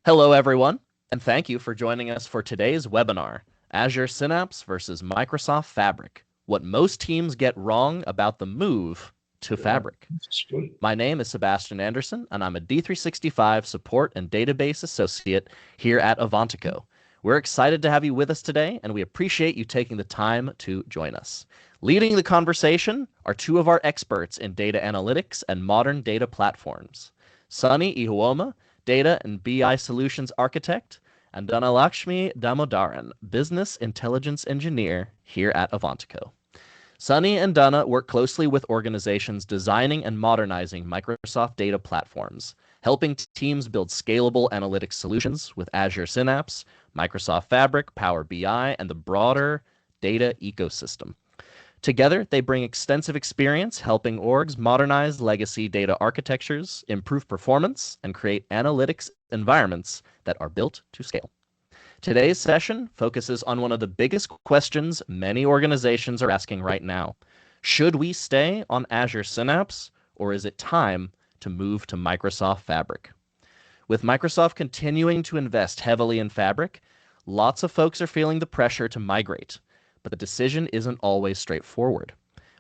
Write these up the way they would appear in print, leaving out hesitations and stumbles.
Hello, everyone, and thank you for joining us for today's webinar, Azure Synapse versus Microsoft Fabric, what most teams get wrong about the move to Fabric. My name is Sebastian Anderson, and I'm a D365 Support and Database Associate here at Avantiico. We're excited to have you with us today, and we appreciate you taking the time to join us. Leading the conversation are two of our experts in data analytics and modern data platforms, Sunny Ihuoma, Data and BI Solutions Architect, and Dhanalakshmi Damodaran, Business Intelligence Engineer here at Avantiico. Sunny and Dana work closely with organizations designing and modernizing Microsoft data platforms, helping teams build scalable analytics solutions with Azure Synapse, Microsoft Fabric, Power BI, and the broader data ecosystem. Together, they bring extensive experience helping orgs modernize legacy data architectures, improve performance, and create analytics environments that are built to scale. Today's session focuses on one of the biggest questions many organizations are asking right now. Should we stay on Azure Synapse, or is it time to move to Microsoft Fabric? With Microsoft continuing to invest heavily in Fabric, lots of folks are feeling the pressure to migrate. But the decision isn't always straightforward.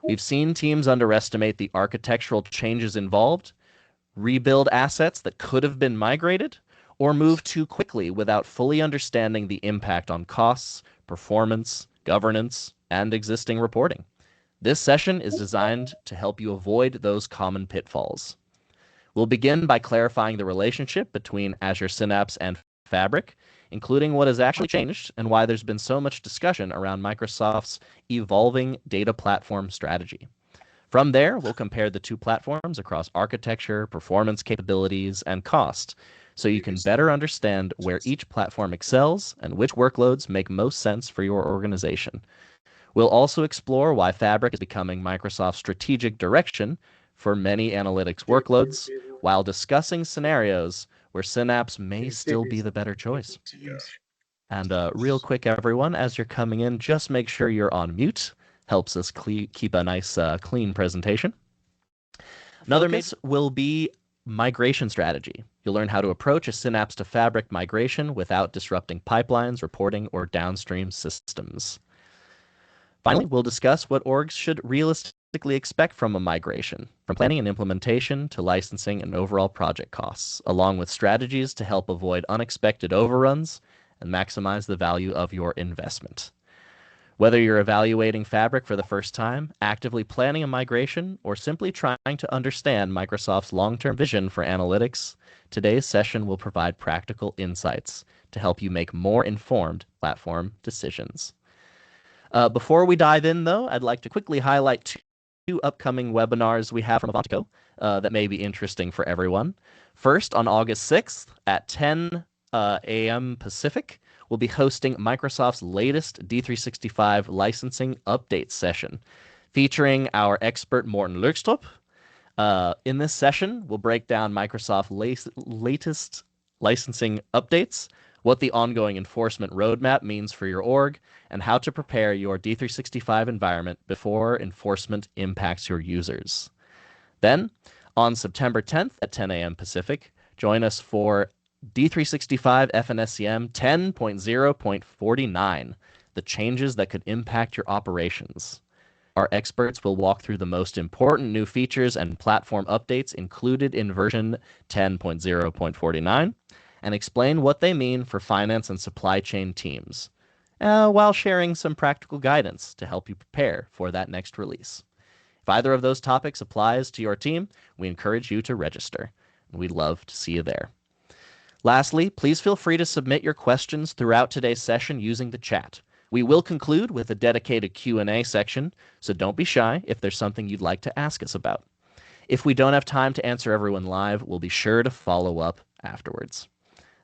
We've seen teams underestimate the architectural changes involved, rebuild assets that could have been migrated, or move too quickly without fully understanding the impact on costs, performance, governance, and existing reporting. This session is designed to help you avoid those common pitfalls. We'll begin by clarifying the relationship between Azure Synapse and Fabric, including what has actually changed and why there's been so much discussion around Microsoft's evolving data platform strategy. From there, we'll compare the two platforms across architecture, performance capabilities, and cost, so you can better understand where each platform excels and which workloads make most sense for your organization. We'll also explore why Fabric is becoming Microsoft's strategic direction for many analytics workloads, while discussing scenarios where Synapse may still be the better choice. And real quick, everyone, as you're coming in, just make sure you're on mute. Helps us keep a nice, clean presentation. Another miss will be migration strategy. You'll learn how to approach a Synapse to Fabric migration without disrupting pipelines, reporting, or downstream systems. Finally, we'll discuss what orgs should realistically expect from a migration, from planning and implementation to licensing and overall project costs, along with strategies to help avoid unexpected overruns and maximize the value of your investment. Whether you're evaluating Fabric for the first time, actively planning a migration, or simply trying to understand Microsoft's long-term vision for analytics, today's session will provide practical insights to help you make more informed platform decisions. Before we dive in, though, I'd like to quickly highlight two upcoming webinars we have from Avantiico that may be interesting for everyone. First, on August 6th at 10 a.m. Pacific, we'll be hosting Microsoft's latest D365 licensing update session, featuring our expert Morten Lurkstrup. In this session, we'll break down Microsoft's latest licensing updates, what the ongoing enforcement roadmap means for your org, and how to prepare your D365 environment before enforcement impacts your users. Then, on September 10th at 10 a.m. Pacific, join us for D365 FNSCM 10.0.49, the changes that could impact your operations. Our experts will walk through the most important new features and platform updates included in version 10.0.49, and explain what they mean for finance and supply chain teams, while sharing some practical guidance to help you prepare for that next release. If either of those topics applies to your team, we encourage you to register, and we'd love to see you there. Lastly, please feel free to submit your questions throughout today's session using the chat. We will conclude with a dedicated Q&A section, so don't be shy if there's something you'd like to ask us about. If we don't have time to answer everyone live, we'll be sure to follow up afterwards.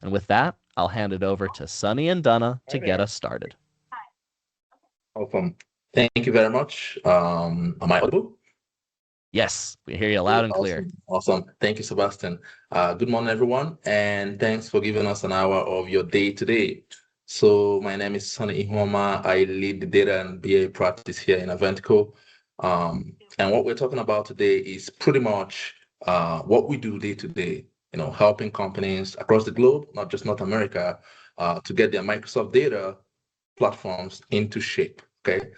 And with that, I'll hand it over to Sunny and Dana to get us started. Awesome. Thank you very much. Am I audible? Yes, we hear you loud and clear. Awesome. Thank you, Sebastian. Good morning, everyone, and thanks for giving us an hour of your day today. So my name is Sunny Ihuoma. I lead the data and BA practice here in Avantiico. And what we're talking about today is pretty much what we do day to day helping companies across the globe, not just North America, to get their Microsoft data platforms into shape. Okay.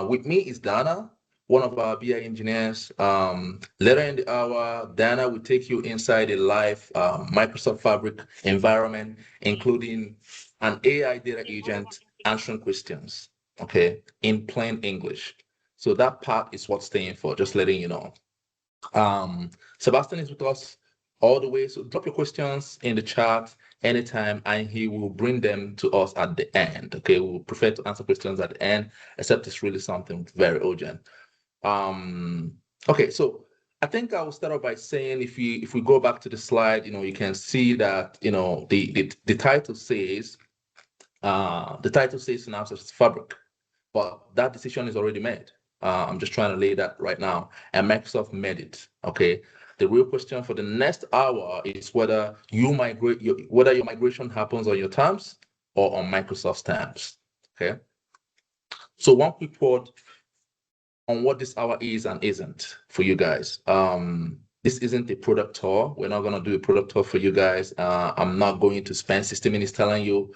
With me is Dana, one of our BI engineers. Later in the hour, Dana will take you inside a live Microsoft Fabric environment, including an AI data agent answering questions, okay, in plain English. So that part is what's staying for, just letting you know. Sebastian is with us all the way. So drop your questions in the chat anytime, and he will bring them to us at the end. Okay, we'll prefer to answer questions at the end, except it's really something very urgent. Okay, so I think I will start off by saying if we go back to the slide, you can see that the title says Synapse Fabric, but that decision is already made. I'm just trying to lay that right now, and Microsoft made it. Okay. The real question for the next hour is whether your migration happens on your terms or on Microsoft's terms. Okay. So one quick word on what this hour is and isn't for you guys. This isn't a product tour. We're not going to do a product tour for you guys. I'm not going to spend 60 minutes telling you,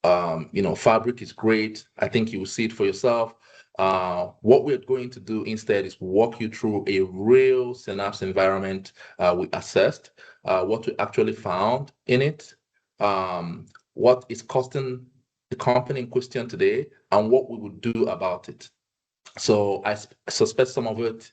Fabric is great. I think you will see it for yourself. What we're going to do instead is walk you through a real Synapse environment we assessed, what we actually found in it, what is costing the company in question today, and what we would do about it. So I suspect some of it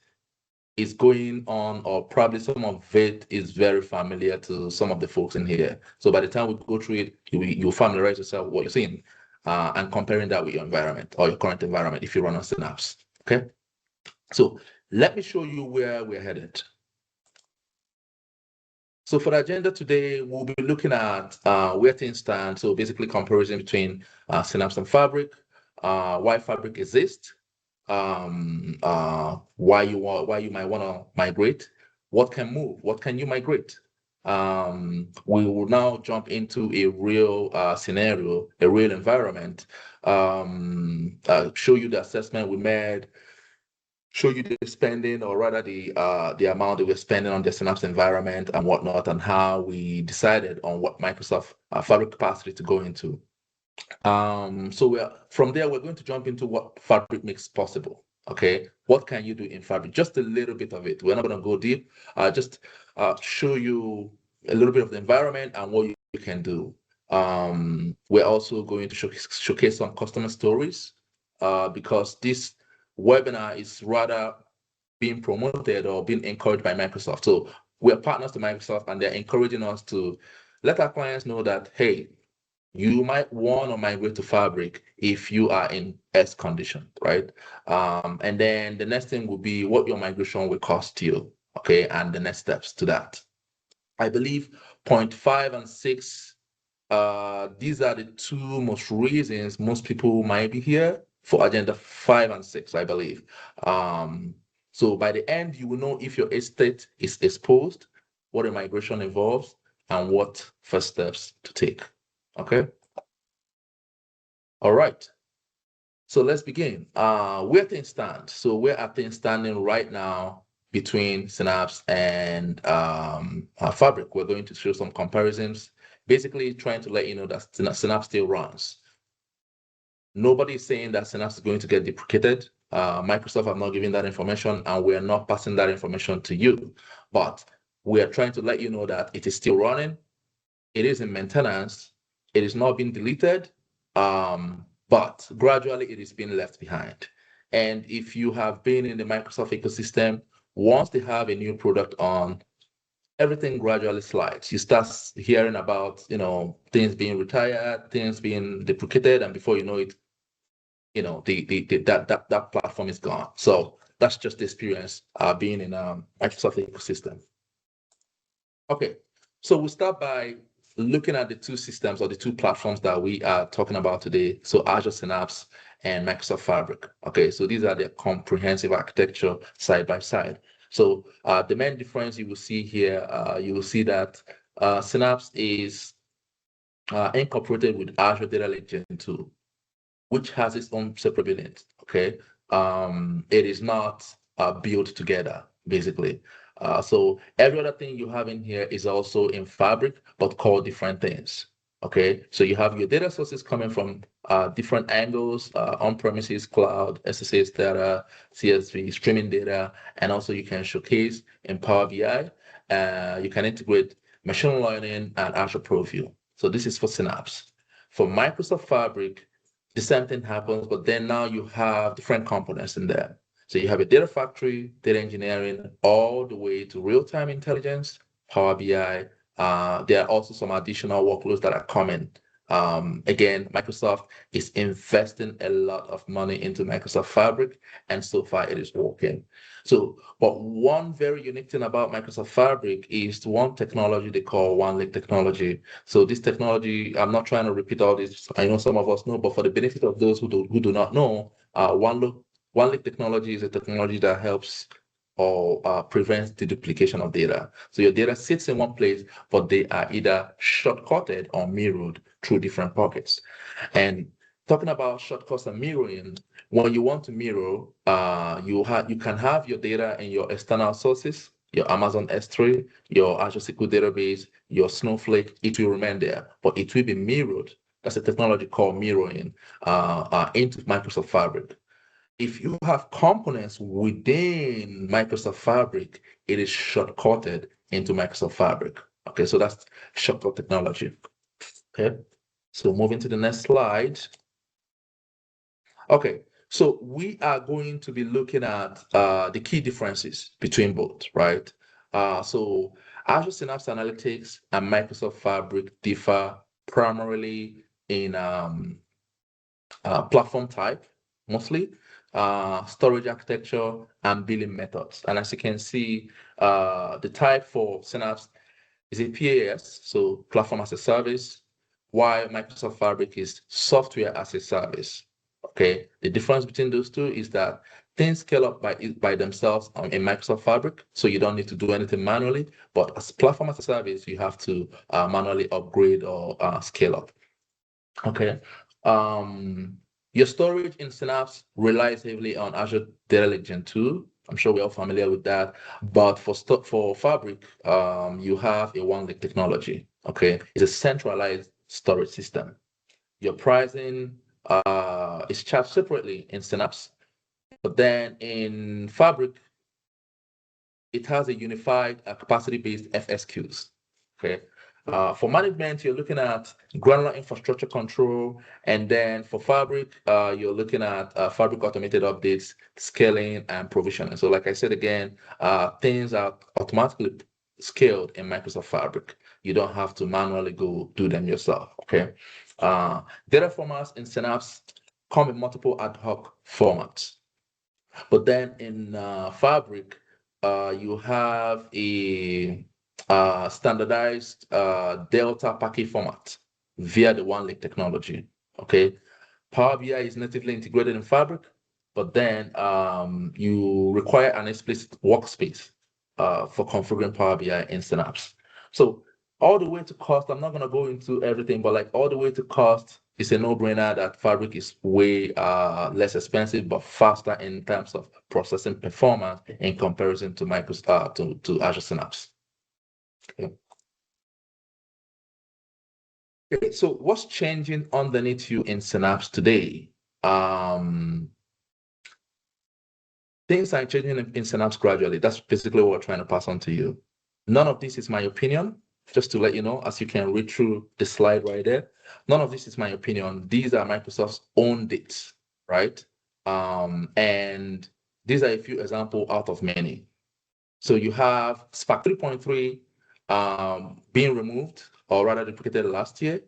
is going on, or probably some of it is very familiar to some of the folks in here. So by the time we go through it, you'll familiarize yourself with what you're seeing and comparing that with your environment or your current environment if you run on Synapse. Okay. So let me show you where we're headed. So for the agenda today, we'll be looking at where things stand. So basically comparison between Synapse and Fabric, why Fabric exists, why you might want to migrate, what can move, what can you migrate. We will now jump into a real scenario, a real environment, show you the assessment we made, show you the spending, or rather the amount that we're spending on the Synapse environment and whatnot, and how we decided on what Microsoft Fabric capacity to go into. So from there, we're going to jump into what Fabric makes possible. Okay, what can you do in Fabric? Just a little bit of it. We're not going to go deep. Just show you a little bit of the environment and what you can do. We're also going to showcase some customer stories because this webinar is rather being promoted or being encouraged by Microsoft. So we're partners to Microsoft, and they're encouraging us to let our clients know that, hey, you might want to migrate to Fabric if you are in S condition, right? And then the next thing will be what your migration will cost you, okay? And the next steps to that. I believe point 5 and 6, these are the two most reasons most people might be here for agenda 5 and 6, I believe. So by the end, you will know if your estate is exposed, what a migration involves, and what first steps to take. Okay. All right. So let's begin. Where things stand. So where are things standing right now between Synapse and Fabric? We're going to show some comparisons, basically trying to let you know that Synapse still runs. Nobody is saying that Synapse is going to get deprecated. Microsoft have not given that information, and we are not passing that information to you. But we are trying to let you know that it is still running. It is in maintenance. It is not being deleted, but gradually it is being left behind. And if you have been in the Microsoft ecosystem, once they have a new product on, everything gradually slides. You start hearing about, things being retired, things being deprecated, and before you know it, that platform is gone. So that's just the experience being in a Microsoft ecosystem. Okay, so we'll start by looking at the two systems or the two platforms that we are talking about today. So Azure Synapse and Microsoft Fabric. Okay, so these are the comprehensive architecture side by side. So the main difference you will see here, you will see that Synapse is incorporated with Azure Data Lake Gen 2, which has its own separate unit. Okay, it is not built together, basically. So every other thing you have in here is also in Fabric, but called different things. Okay, so you have your data sources coming from different angles, on-premises, cloud, SSH data, CSV, streaming data, and also you can showcase in Power BI. You can integrate machine learning and Azure ProView. So this is for Synapse. For Microsoft Fabric, the same thing happens, but then now you have different components in there. So you have a data factory, data engineering, all the way to real-time intelligence, Power BI. There are also some additional workloads that are coming. Again, Microsoft is investing a lot of money into Microsoft Fabric, and so far it is working. So, but one very unique thing about Microsoft Fabric is one technology they call OneLake technology. So this technology, I'm not trying to repeat all this. I know some of us know, but for the benefit of those who do not know, OneLake technology is a technology that helps or prevents the duplication of data. So your data sits in one place, but they are either shortcutted or mirrored through different pockets. And talking about shortcuts and mirroring, when you want to mirror, you can have your data in your external sources, your Amazon S3, your Azure SQL database, your Snowflake. It will remain there, but it will be mirrored. That's a technology called mirroring into Microsoft Fabric. If you have components within Microsoft Fabric, it is shortcutted into Microsoft Fabric. Okay, so that's shortcut technology. Okay, so moving to the next slide. Okay, so we are going to be looking at the key differences between both, right? So Azure Synapse Analytics and Microsoft Fabric differ primarily in platform type, mostly, storage architecture, and billing methods. And as you can see, the type for Synapse is a PaaS, so platform as a service, while Microsoft Fabric is software as a service. Okay, the difference between those two is that things scale up by themselves in Microsoft Fabric, so you don't need to do anything manually. But as platform as a service, you have to manually upgrade or scale up. Okay. Your storage in Synapse relies heavily on Azure Data Lake Gen 2. I'm sure we're all familiar with that. But for Fabric, you have a OneLake technology. Okay, it's a centralized storage system. Your pricing is charged separately in Synapse, but then in Fabric, it has a unified capacity-based FSQs. Okay. For management, you're looking at granular infrastructure control, and then for Fabric, you're looking at Fabric automated updates, scaling, and provisioning. So, like I said again, things are automatically scaled in Microsoft Fabric. You don't have to manually go do them yourself. Okay. Data formats in Synapse come in multiple ad hoc formats, but then in Fabric, you have a standardized Delta package format via the OneLake technology. Okay, Power BI is natively integrated in Fabric, but then you require an explicit workspace for configuring Power BI in Synapse. So all the way to cost, I'm not going to go into everything, but like all the way to cost, it's a no-brainer that Fabric is way less expensive but faster in terms of processing performance in comparison to Microsoft to Azure Synapse. Okay. Okay, so what's changing underneath you in Synapse today? Things are changing in Synapse gradually. That's basically what we're trying to pass on to you. None of this is my opinion, just to let you know, as you can read through the slide right there. None of this is my opinion. These are Microsoft's own dates, right? And these are a few examples out of many. So you have Spark 3.3 being removed, or rather duplicated last year.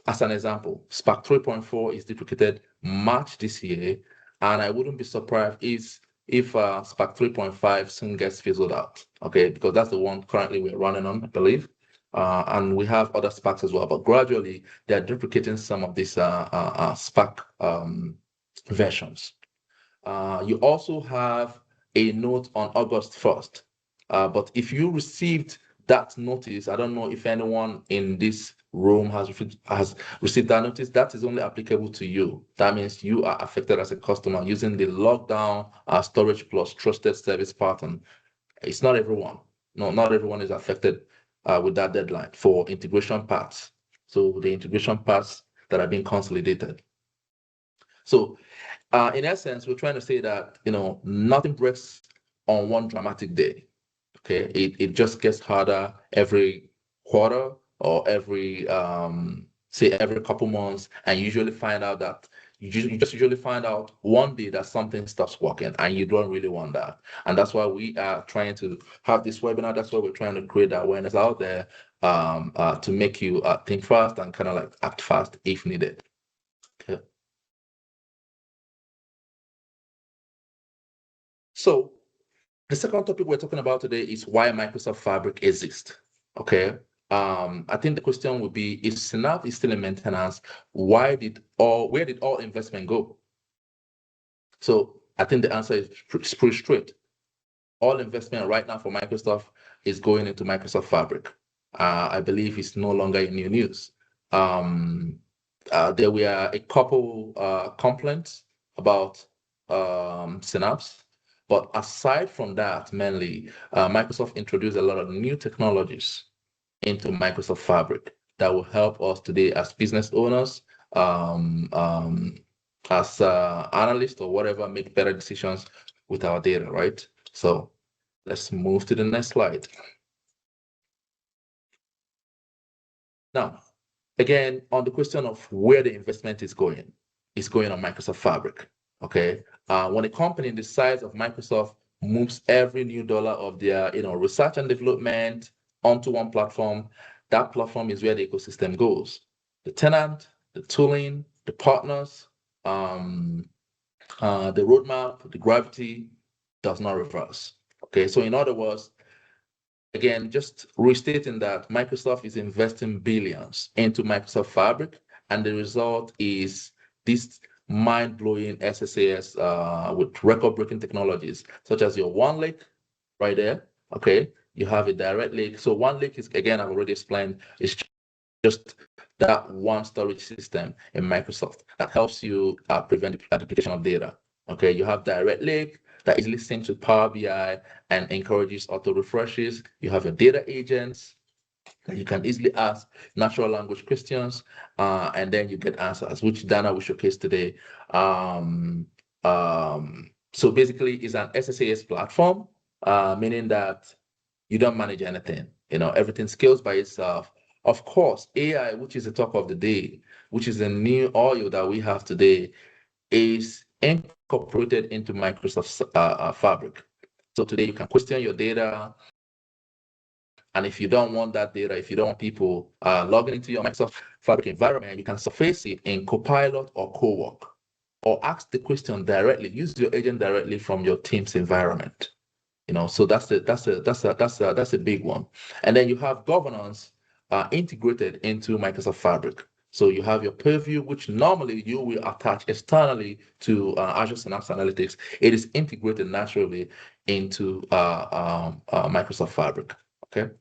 As an example, Spark 3.4 is duplicated March this year, and I wouldn't be surprised if Spark 3.5 soon gets fizzled out, okay, because that's the one currently we're running on, I believe. And we have other Sparks as well, but gradually they're duplicating some of these Spark versions. You also have a note on August 1st, but if you received that notice, I don't know if anyone in this room has received that notice. That is only applicable to you. That means you are affected as a customer using the lockdown storage plus trusted service pattern. It's not everyone. No, not everyone is affected with that deadline for integration paths. So the integration paths that are being consolidated. So in essence, we're trying to say that, nothing breaks on one dramatic day. Okay, it just gets harder every quarter or every say every couple months, and you usually find out that you just usually find out one day that something stops working, and you don't really want that. And that's why we are trying to have this webinar. That's why we're trying to create that awareness out there, to make you think fast and kind of like act fast if needed. Okay. So the second topic we're talking about today is why Microsoft Fabric exists. Okay. I think the question would be, if Synapse is still in maintenance, where did all investment go? So I think the answer is pretty straight. All investment right now for Microsoft is going into Microsoft Fabric. I believe it's no longer new news. There were a couple complaints about Synapse, but aside from that, mainly Microsoft introduced a lot of new technologies into Microsoft Fabric that will help us today as business owners, as analysts or whatever, make better decisions with our data, right? So let's move to the next slide. Now, again, on the question of where the investment is going, it's going on Microsoft Fabric. Okay. When a company the size of Microsoft moves every new dollar of their research and development onto one platform, that platform is where the ecosystem goes. The tenant, the tooling, the partners, the roadmap, the gravity does not reverse. Okay, so in other words, again, just restating that Microsoft is investing billions into Microsoft Fabric, and the result is this mind-blowing SSAS with record-breaking technologies, such as your OneLake right there. Okay, you have a direct lake. So OneLake is, again, I've already explained, is just that one storage system in Microsoft that helps you prevent the duplication of data. Okay, you have direct lake that easily syncs with Power BI and encourages auto refreshes. You have your data agents that you can easily ask natural language questions, and then you get answers, which Dana will showcase today. So basically, it's an SSAS platform, meaning that you don't manage anything. Everything scales by itself. Of course, AI, which is the talk of the day, which is the new oil that we have today, is incorporated into Microsoft Fabric. So today you can question your data, and if you don't want that data, if you don't want people logging into your Microsoft Fabric environment, you can surface it in Copilot or Co-work, or ask the question directly. Use your agent directly from your team's environment. So that's a big one. And then you have governance integrated into Microsoft Fabric. So you have your purview, which normally you will attach externally to Azure Synapse Analytics. It is integrated naturally into Microsoft Fabric. Okay.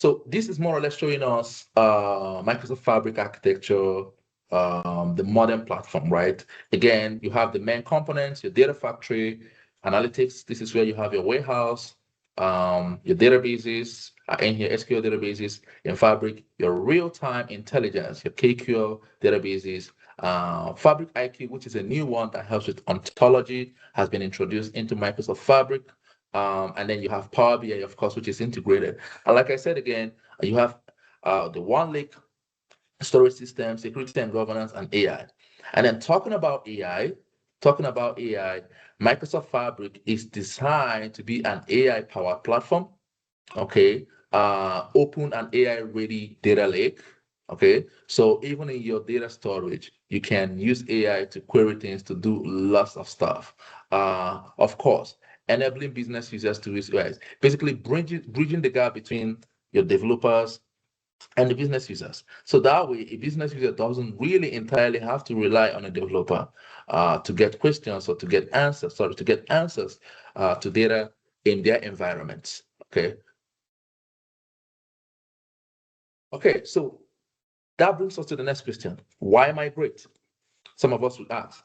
So this is more or less showing us Microsoft Fabric architecture, the modern platform, right? Again, you have the main components, your data factory, analytics. This is where you have your warehouse, your databases, in here SQL databases, in Fabric, your real-time intelligence, your KQL databases, Fabric IQ, which is a new one that helps with ontology, has been introduced into Microsoft Fabric. And then you have Power BI, of course, which is integrated. And like I said again, you have the OneLake storage system, security and governance, and AI. And then talking about AI, Microsoft Fabric is designed to be an AI-powered platform. Okay, open and AI-ready data lake. Okay, so even in your data storage, you can use AI to query things, to do lots of stuff. Of course, enabling business users to use AI, basically bridging the gap between your developers and the business users. So that way, a business user doesn't really entirely have to rely on a developer to get questions or to get answers, to data in their environments. Okay, so that brings us to the next question. Why migrate? Some of us would ask,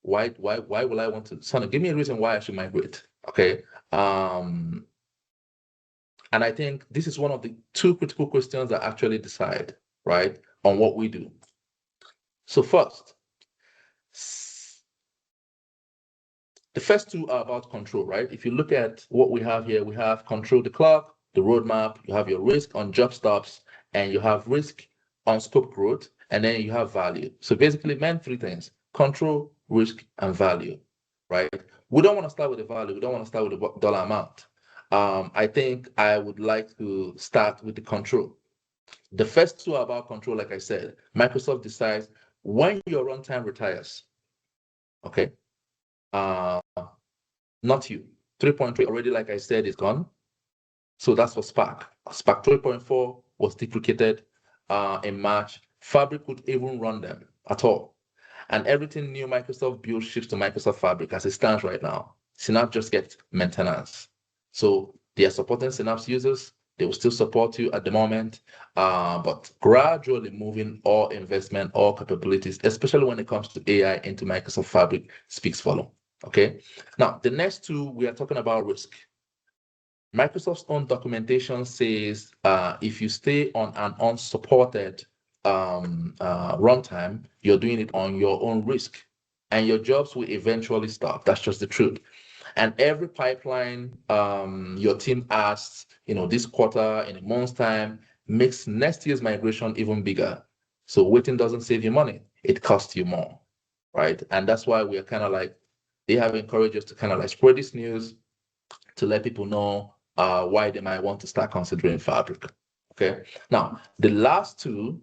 why will I want to, Sana, give me a reason why I should migrate. Okay. And I think this is one of the two critical questions that actually decide, right, on what we do. So first, the first two are about control, right? If you look at what we have here, we have control the clock, the roadmap, you have your risk on job stops, and you have risk on scope growth, and then you have value. So basically, three things: control, risk, and value, right? We don't want to start with the value. We don't want to start with the dollar amount. I think I would like to start with the control. The first two are about control, like I said. Microsoft decides when your runtime retires, okay? Not you. 3.3 already, like I said, is gone. So that's for Spark. Spark 3.4 was deprecated in March. Fabric could even run them at all. And everything new Microsoft builds ships to Microsoft Fabric as it stands right now. Synapse just gets maintenance. So they are supporting Synapse users. They will still support you at the moment, but gradually moving all investment, all capabilities, especially when it comes to AI into Microsoft Fabric, speaks volume. Okay. Now, the next two, we are talking about risk. Microsoft's own documentation says if you stay on an unsupported runtime, you're doing it on your own risk, and your jobs will eventually stop. That's just the truth. And every pipeline your team adds, this quarter, in a month's time, makes next year's migration even bigger. So waiting doesn't save you money; it costs you more, right? And that's why we are kind of like, they have encouraged us to kind of like spread this news to let people know why they might want to start considering Fabric. Okay. Now, the last two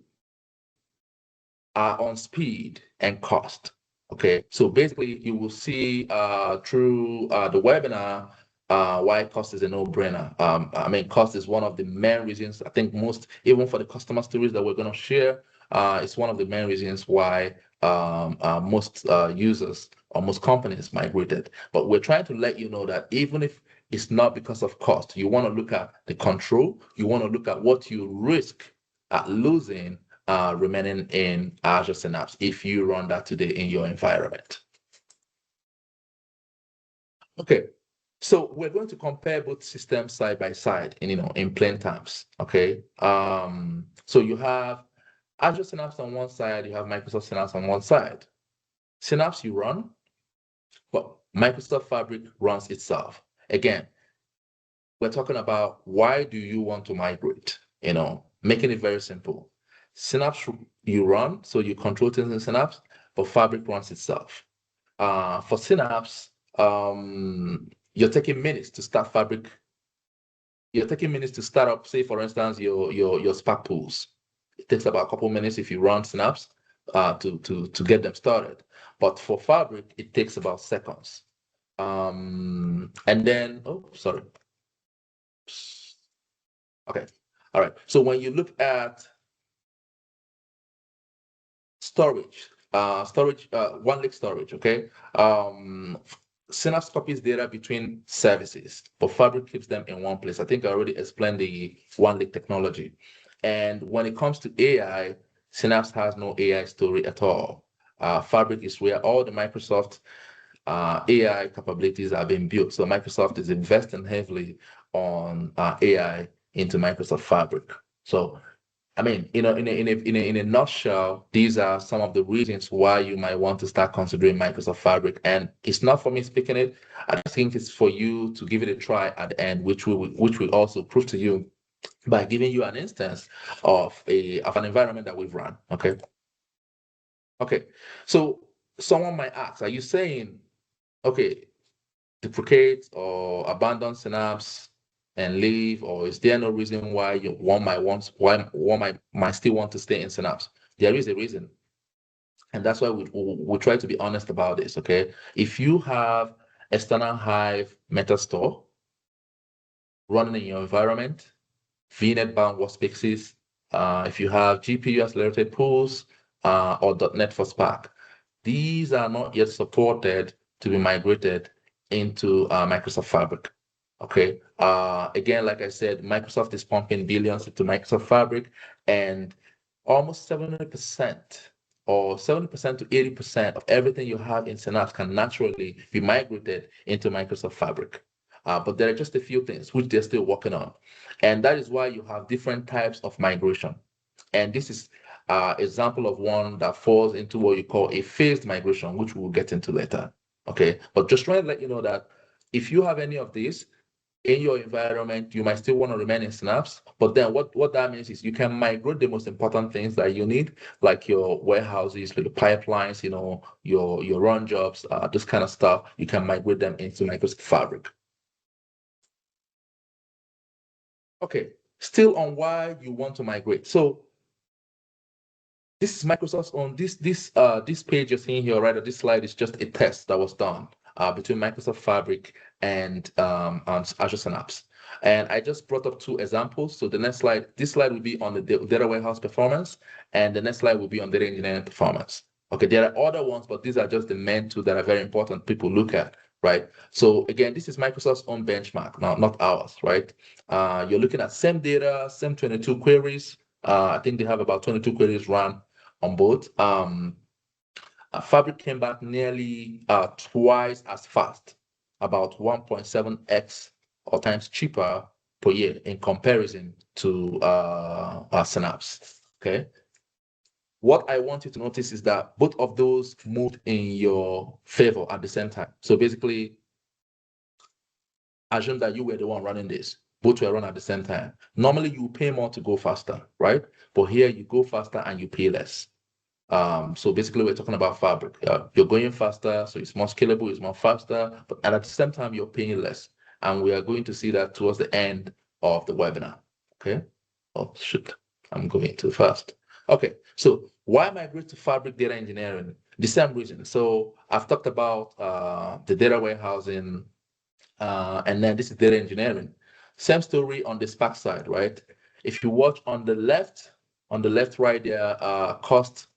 are on speed and cost. Okay. So basically, you will see through the webinar why cost is a no-brainer. I mean, cost is one of the main reasons. I think most, even for the customer stories that we're going to share, it's one of the main reasons why most users or most companies migrated. But we're trying to let you know that even if it's not because of cost, you want to look at the control, you want to look at what you risk at losing remaining in Azure Synapse if you run that today in your environment. Okay, so we're going to compare both systems side by side in plain terms. Okay, so you have Azure Synapse on one side, you have Microsoft Synapse on one side. Synapse you run, but Microsoft Fabric runs itself. Again, we're talking about why do you want to migrate? Making it very simple. Synapse you run, so you control things in Synapse, but Fabric runs itself. For Synapse, you're taking minutes to start Fabric. You're taking minutes to start up, say for instance, your Spark pools. It takes about a couple minutes if you run Synapse to get them started. But for Fabric, it takes about seconds. And then, sorry. Okay. All right. So when you look at storage, OneLake storage, okay? Synapse copies data between services, but Fabric keeps them in one place. I think I already explained the OneLake technology. And when it comes to AI, Synapse has no AI story at all. Fabric is where all the Microsoft AI capabilities are being built. So Microsoft is investing heavily on AI into Microsoft Fabric. So I mean, in a nutshell, these are some of the reasons why you might want to start considering Microsoft Fabric. And it's not for me speaking it. I think it's for you to give it a try at the end, which will also prove to you by giving you an instance of an environment that we've run. Okay. Okay. So someone might ask, are you saying, okay, duplicate or abandon Synapse and leave, or is there no reason why one might still want to stay in Synapse? There is a reason, and that's why we try to be honest about this. Okay, if you have external Hive Metastore running in your environment, VNet bound workspaces, if you have GPU accelerated pools or .NET for Spark, these are not yet supported to be migrated into Microsoft Fabric. Okay. Again, like I said, Microsoft is pumping billions into Microsoft Fabric, and almost 70% or 70% to 80% of everything you have in Synapse can naturally be migrated into Microsoft Fabric. but there are just a few things which they're still working on. And that is why you have different types of migration. And this is example of one that falls into what you call a phased migration, which we'll get into later. Okay, but just trying to let you know that if you have any of these in your environment, you might still want to remain in Synapse. But then what that means is you can migrate the most important things that you need, like your warehouses, your pipelines, your run jobs, this kind of stuff. You can migrate them into Microsoft Fabric. Okay, still on why you want to migrate. So this is Microsoft's own, this page you're seeing here, right? This slide is just a test that was done between Microsoft Fabric and Azure Synapse. And I just brought up two examples. So the next slide, this slide will be on the data warehouse performance, and the next slide will be on data engineering performance. Okay, there are other ones, but these are just the main two that are very important people look at, right? So again, this is Microsoft's own benchmark, now not ours, right? You're looking at same data, same 22 queries. I think they have about 22 queries run on both. Fabric came back nearly twice as fast, about 1.7x or times cheaper per year in comparison to Synapse. Okay. What I want you to notice is that both of those moved in your favor at the same time. So basically, assume that you were the one running this. Both were run at the same time. Normally, you pay more to go faster, right? But here you go faster and you pay less. So basically, we're talking about Fabric. You're going faster, so it's more scalable, it's more faster, but at the same time, you're paying less. And we are going to see that towards the end of the webinar. Okay. Oh, shoot. I'm going too fast. Okay. So why migrate to Fabric data engineering? The same reason. So I've talked about the data warehousing, and then this is data engineering. Same story on the Spark side, right? If you watch on the left right there, cost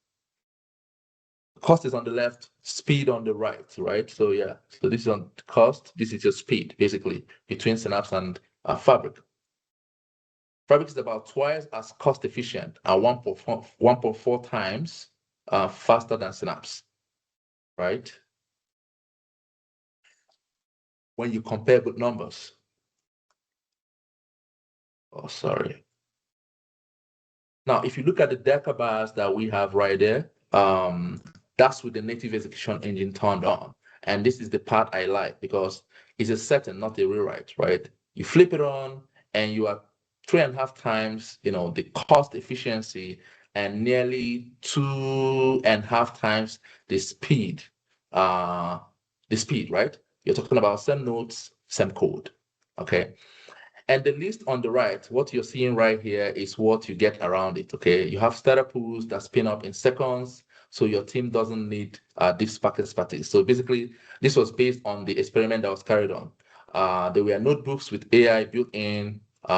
is on the left, speed on the right? So yeah, so this is on cost, this is your speed, basically, between Synapse and Fabric. Fabric is about twice as cost efficient and 1.4 times faster than Synapse, right? When you compare good numbers. Oh, sorry. Now, if you look at the Delta bars that we have right there, that's with the native execution engine turned on. And this is the part I like because it's a setting, not a rewrite, right? You flip it on and you are 3.5 times, the cost efficiency and nearly 2.5 times the speed, right? You're talking about same nodes, same code, okay? And the list on the right, what you're seeing right here is what you get around it, okay? You have starter pools that spin up in seconds, so your team doesn't need deep Spark expertise. So basically, this was based on the experiment that was carried on. There were notebooks with AI built in. We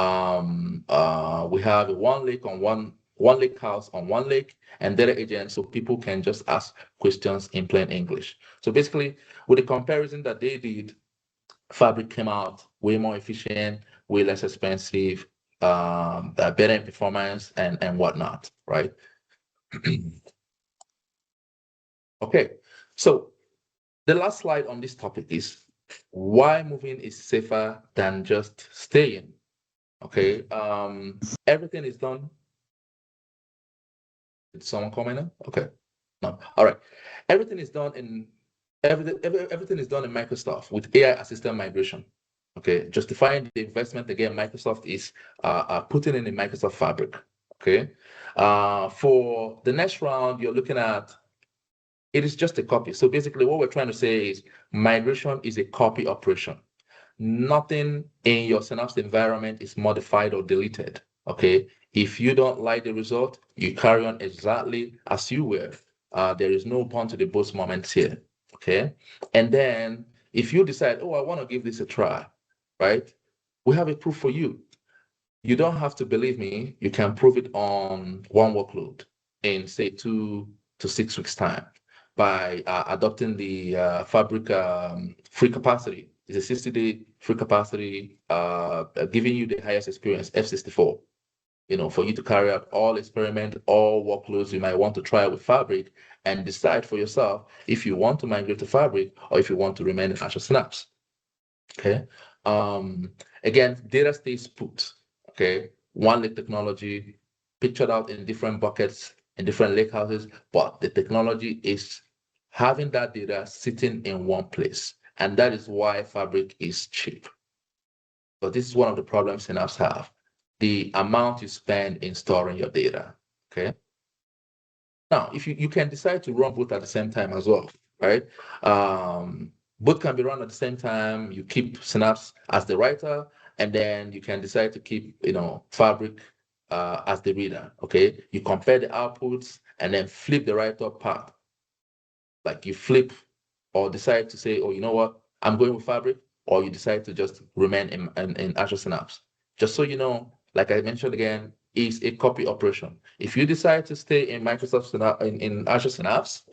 have a OneLake house on OneLake and data agent, so people can just ask questions in plain English. So basically, with the comparison that they did, Fabric came out way more efficient, way less expensive, better in performance and whatnot, right? Okay, so the last slide on this topic is why moving is safer than just staying. Okay, everything is done. Did someone comment in? Okay, no, all right. Everything is done in Microsoft with AI assisted migration. Okay, justifying the investment again, Microsoft is putting in the Microsoft Fabric. Okay, for the next round, you're looking at it is just a copy. So basically, what we're trying to say is migration is a copy operation. Nothing in your Synapse environment is modified or deleted. Okay, if you don't like the result, you carry on exactly as you were. There is no point to the boast moments here. Okay, and then if you decide, oh, I want to give this a try, right? We have a proof for you. You don't have to believe me. You can prove it on one workload in say 2 to 6 weeks time by adopting the Fabric free capacity. It's a 60-day free capacity, giving you the highest experience, F64. For you to carry out all experiment, all workloads you might want to try with Fabric and decide for yourself if you want to migrate to Fabric or if you want to remain in Azure Synapse. Okay. Again, data stays put. Okay, OneLake technology pictured out in different buckets in different lake houses, but the technology is having that data sitting in one place, and that is why Fabric is cheap. But this is one of the problems Synapse have: the amount you spend in storing your data. Okay. Now, if you can decide to run both at the same time as well, right? Both can be run at the same time. You keep Synapse as the writer, and then you can decide to keep, Fabric as the reader. Okay, you compare the outputs and then flip the write-up part. Like you flip or decide to say, oh, you know what, I'm going with Fabric, or you decide to just remain in Azure Synapse. Just so you know, like I mentioned again, is a copy operation. If you decide to stay in Microsoft Synapse, in Azure Synapse,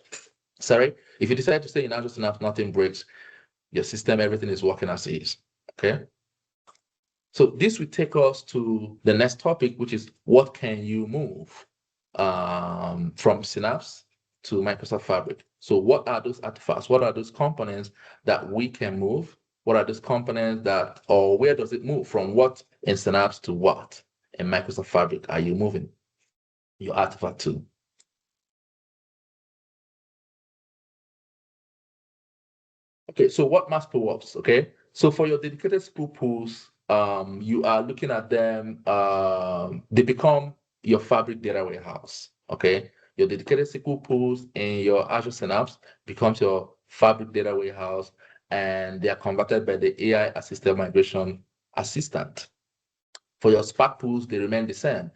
if you decide to stay in Azure Synapse, nothing breaks. Your system, everything is working as is. Okay. So this will take us to the next topic, which is what can you move from Synapse to Microsoft Fabric? So what are those artifacts? What are those components that we can move? What are those components or where does it move from what in Synapse to what in Microsoft Fabric are you moving your artifact to? Okay, so what mass pool works? Okay, so for your dedicated SQL pools, you are looking at them. They become your Fabric data warehouse. Okay, your dedicated SQL pools in your Azure Synapse becomes your Fabric data warehouse, and they are converted by the AI assisted migration assistant. For your Spark pools, they remain the same.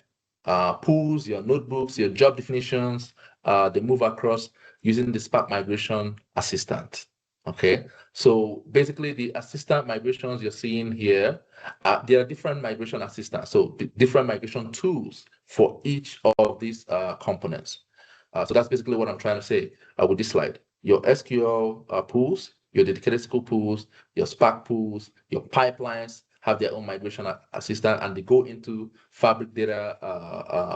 Pools, your notebooks, your job definitions, they move across using the Spark migration assistant. Okay, so basically the assistant migrations you're seeing here, there are different migration assistants, so different migration tools for each of these components. So that's basically what I'm trying to say with this slide. Your SQL pools, your dedicated SQL pools, your Spark pools, your pipelines have their own migration assistant, and they go into Fabric data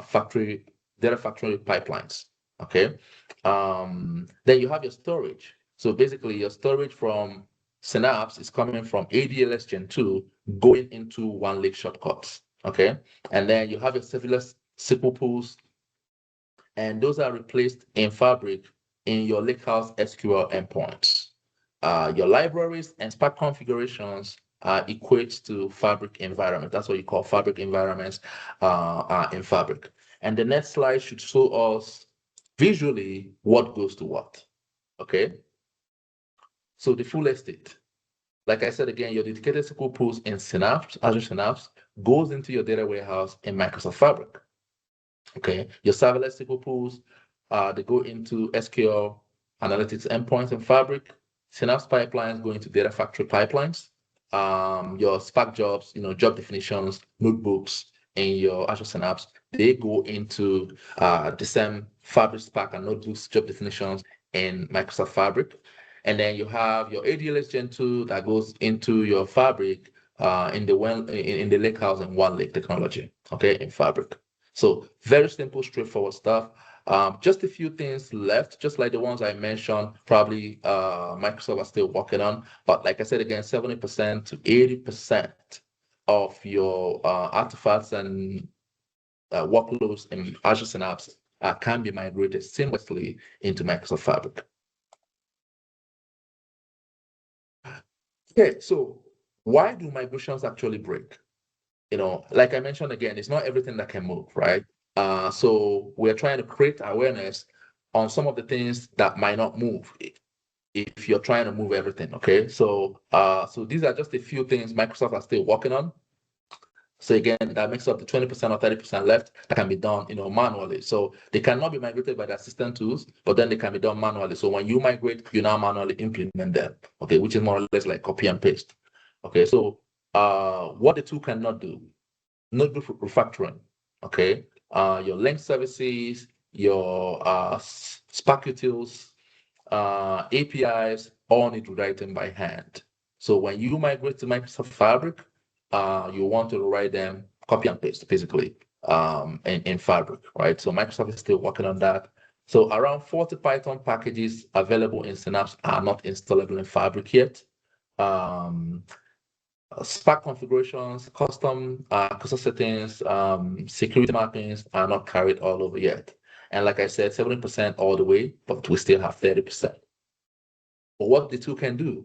factory pipelines. Okay, then you have your storage. So basically, your storage from Synapse is coming from ADLS Gen 2 going into OneLake shortcuts. Okay, and then you have your serverless SQL pools, and those are replaced in Fabric in your Lakehouse SQL endpoints. Your libraries and Spark configurations equates to Fabric environment. That's what you call Fabric environments in Fabric. And the next slide should show us visually what goes to what. Okay. So the full estate. Like I said again, your dedicated SQL pools in Synapse, Azure Synapse, goes into your data warehouse in Microsoft Fabric. Okay, your serverless SQL pools, they go into SQL analytics endpoints in Fabric. Synapse pipelines go into data factory pipelines. Your Spark jobs, job definitions, notebooks in your Azure Synapse, they go into the same Fabric Spark and notebooks job definitions in Microsoft Fabric. And then you have your ADLS Gen 2 that goes into your Fabric in the Lakehouse and OneLake technology, okay, in Fabric. So very simple, straightforward stuff. Just a few things left, just like the ones I mentioned, probably Microsoft are still working on. But like I said again, 70% to 80% of your artifacts and workloads in Azure Synapse can be migrated seamlessly into Microsoft Fabric. Okay, so why do migrations actually break? Like I mentioned again, it's not everything that can move, right? So we're trying to create awareness on some of the things that might not move if you're trying to move everything. Okay, so these are just a few things Microsoft are still working on. So again, that makes up the 20% or 30% left that can be done, manually. So they cannot be migrated by the assistant tools, but then they can be done manually. So when you migrate, you now manually implement them. Okay, which is more or less like copy and paste. Okay, so what the tool cannot do: notebook refactoring. Okay, your link services, your Spark utils, APIs, all need to write them by hand. So when you migrate to Microsoft Fabric, you want to write them copy and paste, basically, in Fabric, right? So Microsoft is still working on that. So around 40 Python packages available in Synapse are not installable in Fabric yet. Spark configurations, custom settings, security mappings are not carried all over yet. And like I said, 70% all the way, but we still have 30%. But what the two can do,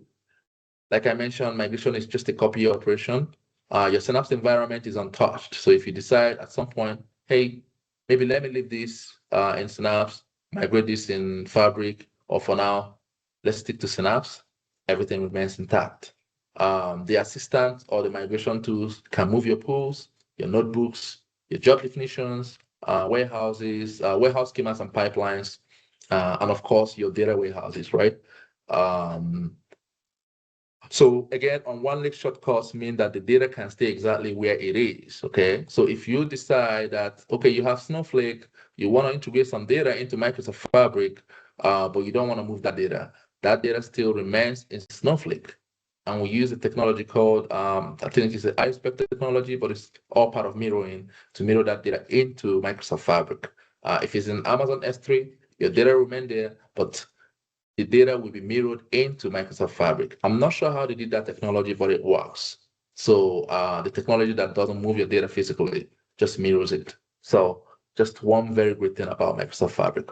like I mentioned, migration is just a copy operation. Your Synapse environment is untouched. So if you decide at some point, hey, maybe let me leave this in Synapse, migrate this in Fabric, or for now, let's stick to Synapse, everything remains intact. The assistant or the migration tools can move your pools, your notebooks, your job definitions, warehouses, warehouse schemas and pipelines, and of course, your data warehouses, right? So again, on OneLake shortcuts mean that the data can stay exactly where it is, okay? So if you decide that, okay, you have Snowflake, you want to integrate some data into Microsoft Fabric, but you don't want to move that data still remains in Snowflake. And we use a technology called, I think it's an iSpec technology, but it's all part of mirroring to mirror that data into Microsoft Fabric. If it's in Amazon S3, your data remain there, but the data will be mirrored into Microsoft Fabric. I'm not sure how they did that technology, but it works. So the technology that doesn't move your data physically just mirrors it. So just one very great thing about Microsoft Fabric.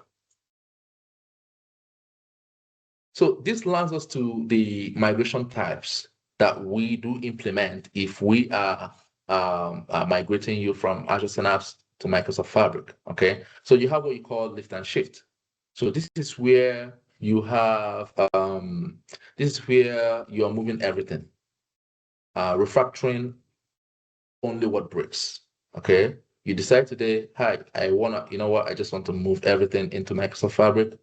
So this lands us to the migration types that we do implement if we are migrating you from Azure Synapse to Microsoft Fabric, okay? So you have what you call lift and shift. So this is where you have, this is where you are moving everything. Refactoring only what breaks, okay? You decide today, hi, I wanna, you know what, I just want to move everything into Microsoft Fabric.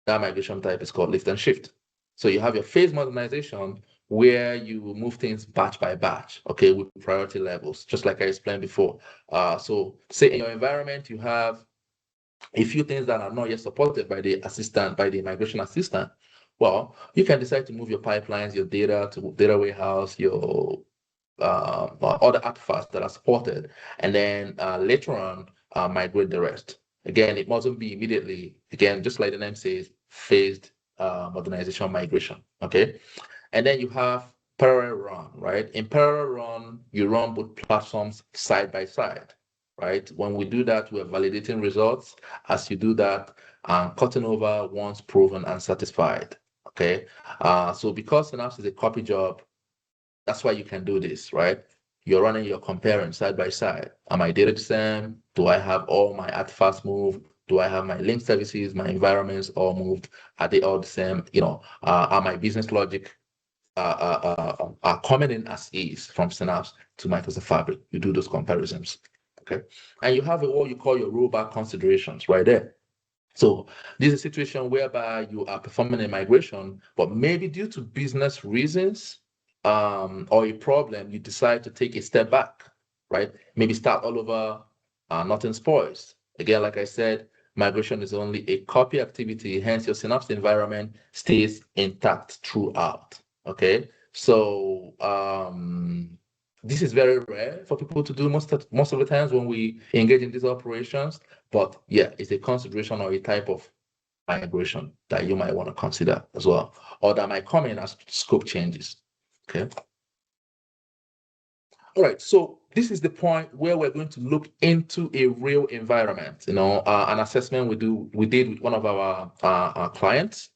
That migration type is called lift and shift. So you have your phase modernization where you move things batch by batch, okay, with priority levels, just like I explained before. So say in your environment, you have a few things that are not yet supported by the assistant, by the migration assistant. Well, you can decide to move your pipelines, your data to data warehouse, your other artifacts that are supported, and then later on migrate the rest. Again, it mustn't be immediately. Again, just like the name says, phased modernization migration. Okay, and then you have parallel run, right? In parallel run, you run both platforms side by side, right? When we do that, we are validating results. As you do that, cutting over once proven and satisfied. Okay, so because Synapse is a copy job, that's why you can do this, right? You're running, you're comparing side by side. Are my data the same? Do I have all my artifacts moved? Do I have my link services, my environments all moved? Are they all the same? You know, are my business logic are coming in as is from Synapse to Microsoft Fabric? You do those comparisons, okay? And you have what you call your rollback considerations right there. So this is a situation whereby you are performing a migration, but maybe due to business reasons or a problem, you decide to take a step back, right? Maybe start all over, nothing spoils. Again, like I said, migration is only a copy activity, hence your Synapse environment stays intact throughout, okay? So this is very rare for people to do most of the times when we engage in these operations. But yeah, it's a consideration or a type of migration that you might want to consider as well, or that might come in as scope changes. Okay. All right. So this is the point where we're going to look into a real environment. You know, an assessment we did with one of our clients,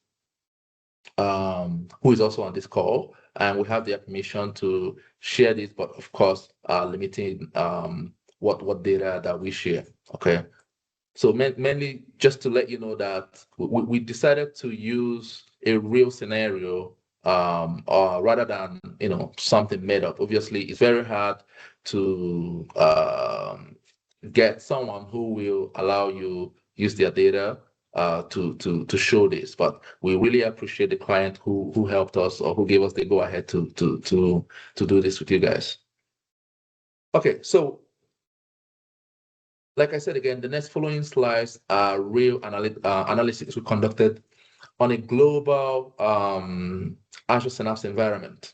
who is also on this call, and we have their permission to share this, but of course, limiting what data that we share. Okay. So mainly just to let you know that we decided to use a real scenario rather than something made up. Obviously, it's very hard to get someone who will allow you use their data to show this. But we really appreciate the client who helped us or who gave us the go ahead to do this with you guys. Okay, so like I said again, the next following slides are real analytics we conducted on a global Azure Synapse environment.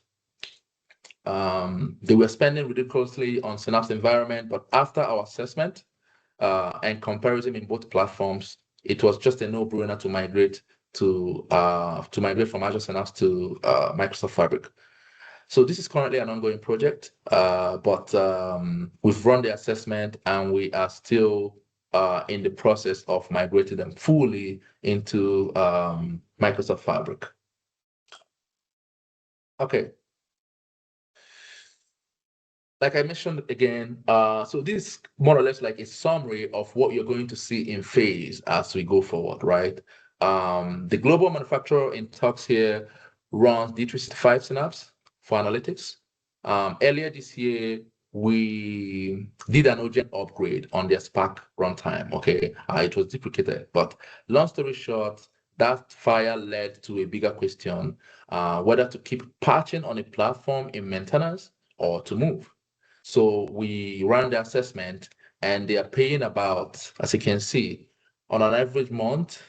They were spending ridiculously on Synapse environment, but after our assessment and comparison in both platforms, it was just a no-brainer to migrate from Azure Synapse to Microsoft Fabric. So this is currently an ongoing project, but we've run the assessment and we are still in the process of migrating them fully into Microsoft Fabric. Okay. Like I mentioned again, so this is more or less like a summary of what you're going to see in phase as we go forward, right? The global manufacturer in talks here runs D365 Synapse for analytics. Earlier this year, we did an urgent upgrade on their Spark runtime. Okay, it was deprecated, but long story short, that fire led to a bigger question, whether to keep patching on a platform in maintenance or to move. So we ran the assessment and they are paying about, as you can see, on an average month,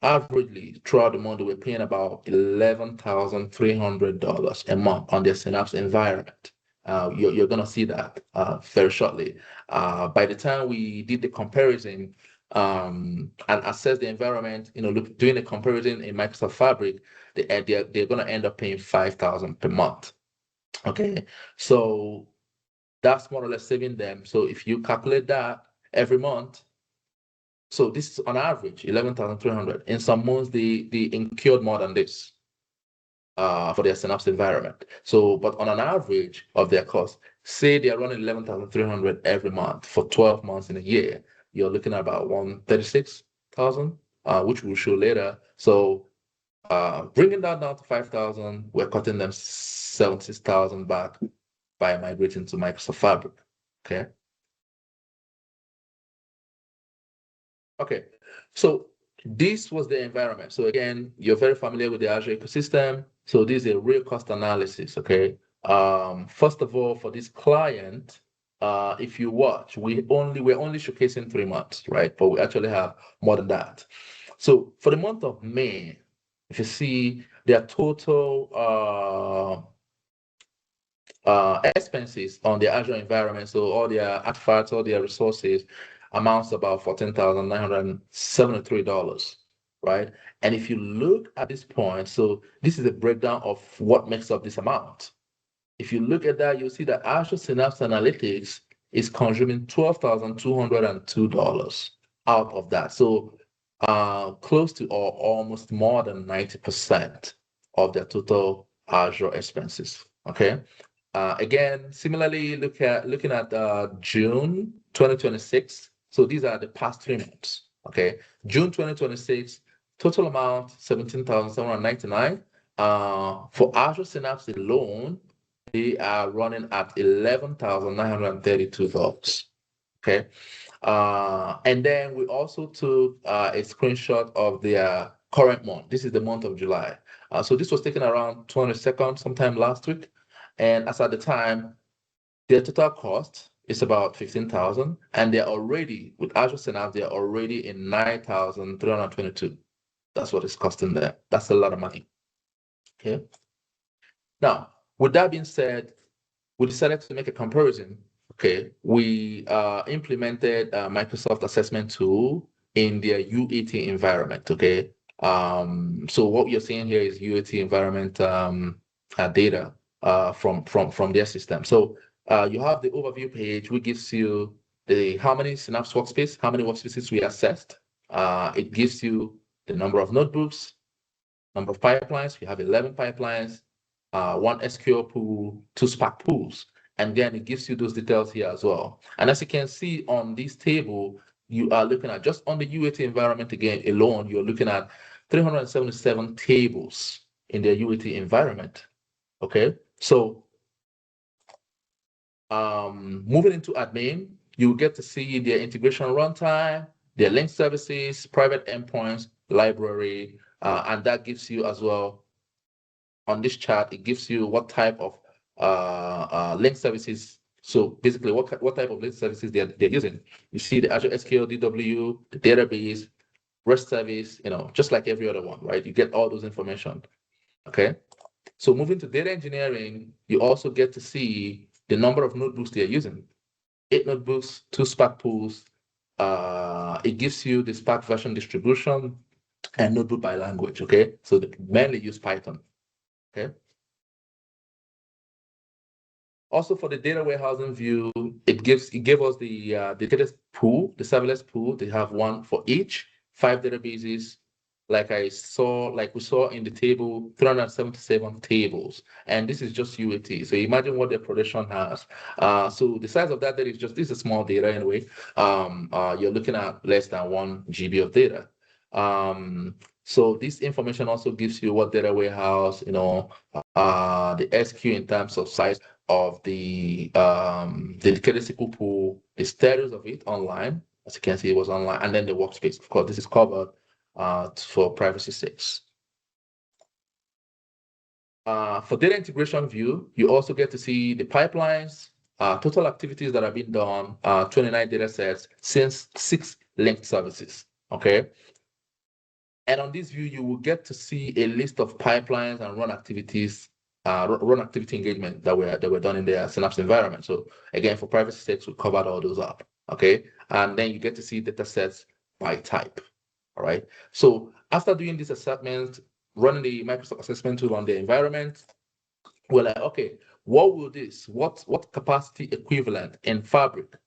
averagely throughout the month, they were paying about $11,300 a month on their Synapse environment. You're going to see that very shortly. By the time we did the comparison and assess the environment, doing a comparison in Microsoft Fabric, they're going to end up paying $5,000 per month. Okay, so that's more or less saving them. So if you calculate that every month, so this is on average 11,300. In some months, they incurred more than this for their Synapse environment. So, but on an average of their cost, say they are running 11,300 every month for 12 months in a year, you're looking at about 136,000, which we'll show later. So bringing that down to 5,000, we're cutting them 76,000 back by migrating to Microsoft Fabric. Okay. Okay. So this was the environment. So again, you're very familiar with the Azure ecosystem. So this is a real cost analysis. Okay. First of all, for this client, if you watch, we're only showcasing 3 months, right? But we actually have more than that. So for the month of May, if you see their total expenses on the Azure environment, so all their artifacts, all their resources, amounts to about $14,973, right? And if you look at this point, so this is a breakdown of what makes up this amount. If you look at that, you'll see that Azure Synapse Analytics is consuming $12,202 out of that. So close to or almost more than 90% of their total Azure expenses. Okay. Again, similarly, looking at June 2026. So these are the past 3 months. Okay, June 2026, total amount 17,799. For Azure Synapse alone, they are running at $11,932. Okay, and then we also took a screenshot of their current month. This is the month of July. So this was taken around 22nd, sometime last week. And as at the time, their total cost is about 15,000, and they're already with Azure Synapse, they're already in 9,322. That's what it's costing them. That's a lot of money. Okay. Now, with that being said, we decided to make a comparison. Okay, we implemented a Microsoft assessment tool in their UAT environment. Okay, so what you're seeing here is UAT environment data from their system. So you have the overview page, which gives you how many Synapse workspace, how many workspaces we assessed. It gives you the number of notebooks, number of pipelines. We have 11 pipelines, 1 SQL pool, 2 Spark pools. And then it gives you those details here as well. And as you can see on this table, you are looking at just on the UAT environment again alone, you're looking at 377 tables in the UAT environment. Okay, so moving into admin, you get to see their integration runtime, their link services, private endpoints, library, and that gives you as well on this chart, it gives you what type of link services. So basically, what type of link services they're using. You see the Azure SQL, DW, the database, REST service, just like every other one, right? You get all those information. Okay. So moving to data engineering, you also get to see the number of notebooks they're using. 8 notebooks, 2 Spark pools. It gives you the Spark version distribution and notebook by language. Okay. So they mainly use Python. Okay. Also for the data warehousing view, it gave us the dedicated pool, the serverless pool. They have one for each, 5 databases. Like we saw in the table, 377 tables, and this is just UAT. So imagine what the production has. So the size of that data this is small data anyway. You're looking at less than 1 GB of data. So this information also gives you what data warehouse, the SQ in terms of size of the dedicated SQL pool, the status of it online. As you can see, it was online, and then the workspace. Of course, this is covered for privacy sakes. For data integration view, you also get to see the pipelines, total activities that have been done, 29 data sets since 6 linked services. Okay. And on this view, you will get to see a list of pipelines and run activities, run activity engagement that were done in the Synapse environment. So again, for privacy sakes, we covered all those up. Okay. And then you get to see data sets by type. All right. So after doing this assessment, running the Microsoft assessment tool on the environment, we're like, okay, what capacity equivalent in Fabric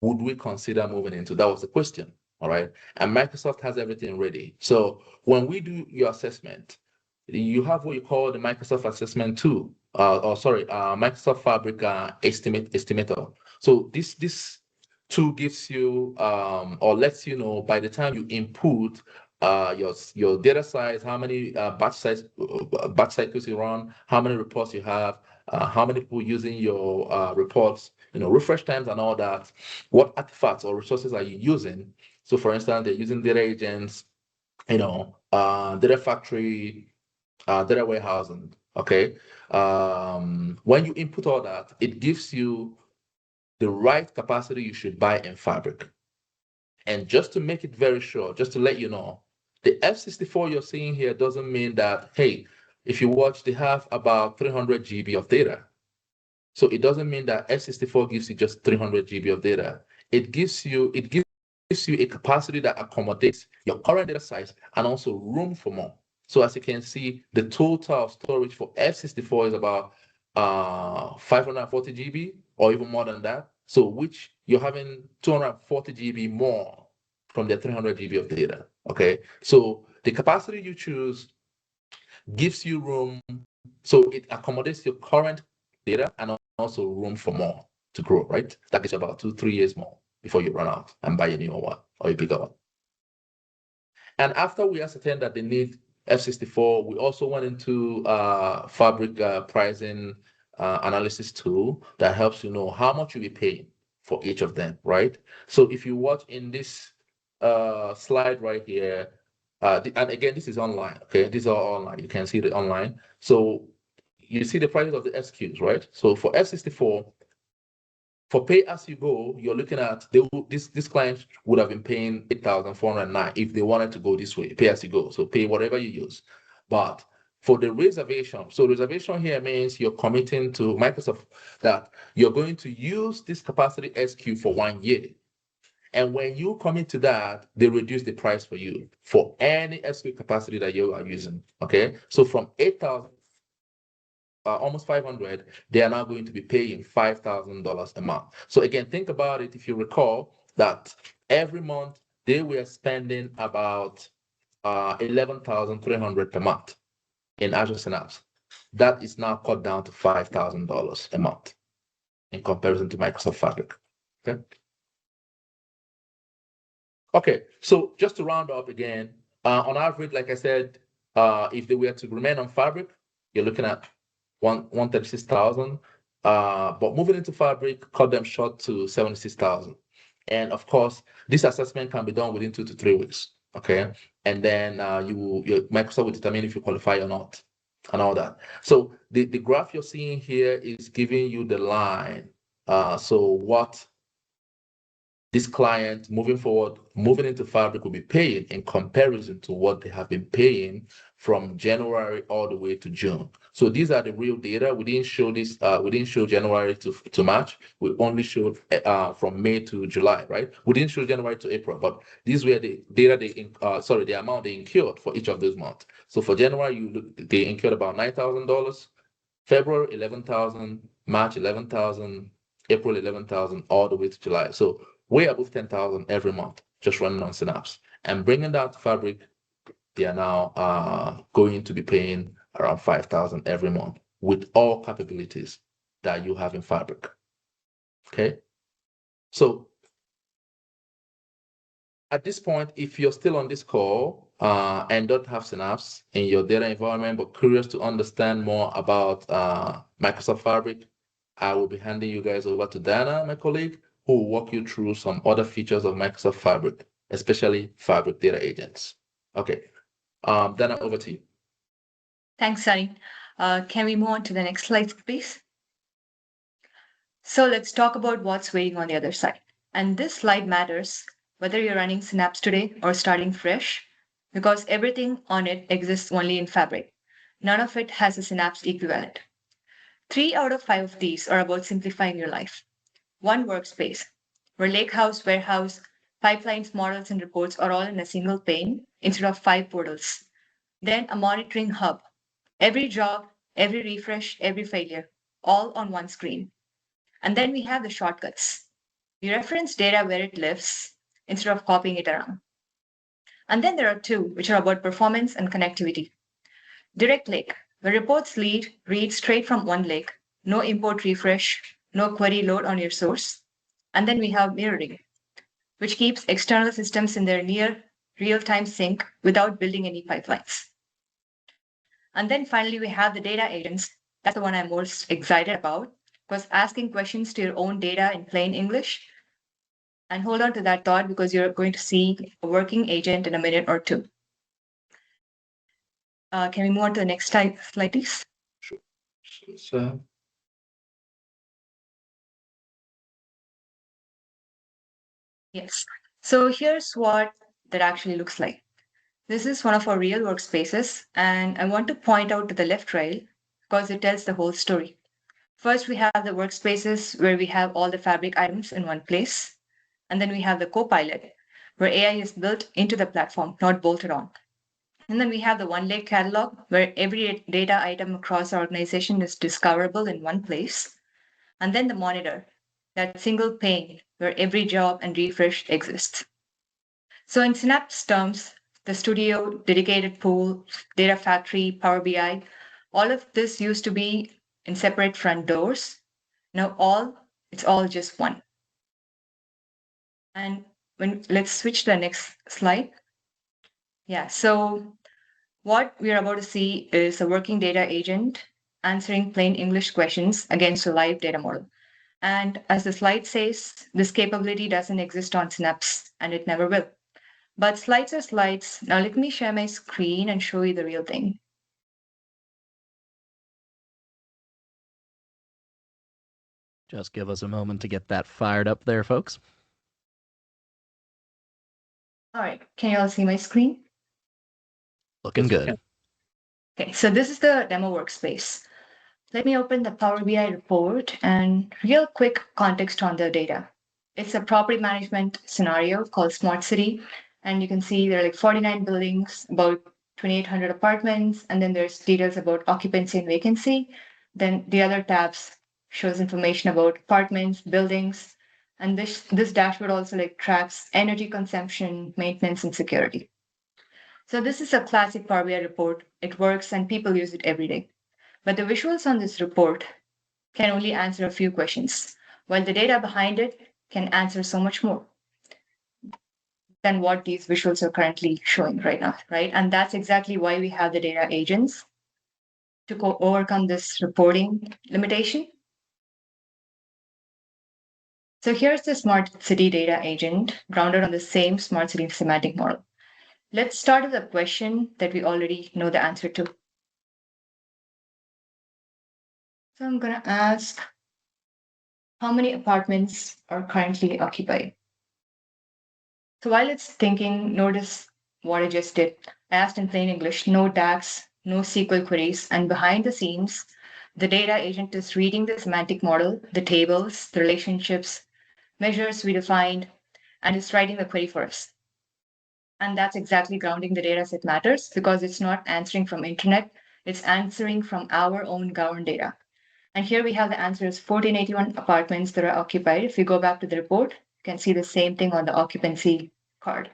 would we consider moving into? That was the question. All right. And Microsoft has everything ready. So when we do your assessment, you have what you call the Microsoft assessment tool, Microsoft Fabric estimator. So this tool gives you or lets you know by the time you input your data size, how many batch cycles you run, how many reports you have, how many people using your reports, refresh times and all that. What artifacts or resources are you using? So, for instance, they're using data agents, data factory, data warehousing. Okay. When you input all that, it gives you the right capacity you should buy in Fabric. And just to make it very sure, just to let you know, the F64 you're seeing here doesn't mean that, hey, if you watch, they have about 300 GB of data. So it doesn't mean that F64 gives you just 300 GB of data. It gives you a capacity that accommodates your current data size and also room for more. So as you can see, the total storage for F64 is about 540 GB or even more than that. So which you're having 240 GB more from the 300 GB of data. Okay, so the capacity you choose gives you room, so it accommodates your current data and also room for more to grow, right? That gives you about 2-3 years more before you run out and buy a newer one or a bigger one. And after we ascertained that they need F64, we also went into Fabric pricing analysis tool that helps you know how much you'll be paying for each of them, right? So if you watch in this slide right here, and again, this is online, okay? These are online. You can see it online. So you see the prices of the SQs, right? So for F64, for pay as you go, you're looking at this client would have been paying 8,409 if they wanted to go this way, pay as you go. So pay whatever you use. But for the reservation, so reservation here means you're committing to Microsoft that you're going to use this capacity SQ for 1 year. And when you commit to that, they reduce the price for you for any SQ capacity that you are using. Okay. So from 8,000, almost 500, they are now going to be paying $5,000 a month. So again, think about it. If you recall that every month they were spending about 11,300 per month in Azure Synapse. That is now cut down to $5,000 a month in comparison to Microsoft Fabric. Okay. Okay, so just to round up again, on average, like I said, if they were to remain on Fabric, you're looking at 136,000. But moving into Fabric, cut them short to 76,000. And of course, this assessment can be done within 2 to 3 weeks. Okay, and then Microsoft will determine if you qualify or not, and all that. So the graph you're seeing here is giving you the line. So what this client moving forward, moving into Fabric will be paying in comparison to what they have been paying from January all the way to June. So these are the real data. We didn't show this, we didn't show January to March. We only showed from May to July, right? We didn't show January to April, but these were the data the amount they incurred for each of those months. So for January, they incurred about $9,000, February 11,000, March 11,000, April 11,000, all the way to July. So way above 10,000 every month, just running on Synapse. And bringing that to Fabric, they are now going to be paying around 5,000 every month with all capabilities that you have in Fabric. Okay. So at this point, if you're still on this call and don't have Synapse in your data environment, but curious to understand more about Microsoft Fabric, I will be handing you guys over to Dana, my colleague, who will walk you through some other features of Microsoft Fabric, especially Fabric data agents. Okay, Dana, over to you. Thanks, Sunny. Can we move on to the next slide, please? So let's talk about what's waiting on the other side. And this slide matters whether you're running Synapse today or starting fresh, because everything on it exists only in Fabric. None of it has a Synapse equivalent. 3 out of 5 of these are about simplifying your life. One workspace, where lakehouse, warehouse, pipelines, models, and reports are all in a single pane instead of 5 portals. Then a monitoring hub. Every job, every refresh, every failure, all on one screen. And then we have the shortcuts. We reference data where it lives instead of copying it around. And then there are 2, which are about performance and connectivity. Direct Lake, where reports read straight from OneLake, no import refresh, no query load on your source. And then we have mirroring, which keeps external systems in their near real-time sync without building any pipelines. And then finally, we have the data agents. That's the one I'm most excited about, because asking questions to your own data in plain English. And hold on to that thought, because you're going to see a working agent in a minute or two. Can we move on to the next slide, please? Sure. Yes. So here's what that actually looks like. This is one of our real workspaces, and I want to point out to the left rail because it tells the whole story. First, we have the workspaces where we have all the Fabric items in one place. And then we have the Copilot, where AI is built into the platform, not bolted on. And then we have the OneLake catalog, where every data item across our organization is discoverable in one place. And then the monitor, that single pane where every job and refresh exists. So in Synapse terms, the studio, dedicated pool, data factory, Power BI, all of this used to be in separate front doors. Now it's all just one. And let's switch to the next slide. Yeah, so what we're about to see is a working data agent answering plain English questions against a live data model. And as the slide says, this capability doesn't exist on Synapse, and it never will. But slides are slides. Now let me share my screen and show you the real thing. Just give us a moment to get that fired up there, folks. All right, can you all see my screen? Looking good. Okay, so this is the demo workspace. Let me open the Power BI report and real quick context on the data. It's a property management scenario called Smart City. And you can see there are like 49 buildings, about 2,800 apartments, and then there's details about occupancy and vacancy. Then the other tabs shows information about apartments, buildings, and this dashboard also like tracks energy consumption, maintenance, and security. So this is a classic Power BI report. It works and people use it every day. But the visuals on this report can only answer a few questions, while the data behind it can answer so much more than what these visuals are currently showing right now, right? And that's exactly why we have the data agents to overcome this reporting limitation. So here's the Smart City data agent grounded on the same Smart City semantic model. Let's start with a question that we already know the answer to. So I'm going to ask, how many apartments are currently occupied? So while it's thinking, notice what I just did. I asked in plain English, no DAX, no SQL queries, and behind the scenes, the data agent is reading the semantic model, the tables, the relationships, measures we defined, and is writing the query for us. And that's exactly grounding the data set matters because it's not answering from internet, it's answering from our own governed data. And here we have the answers 1481 apartments that are occupied. If you go back to the report, you can see the same thing on the occupancy card.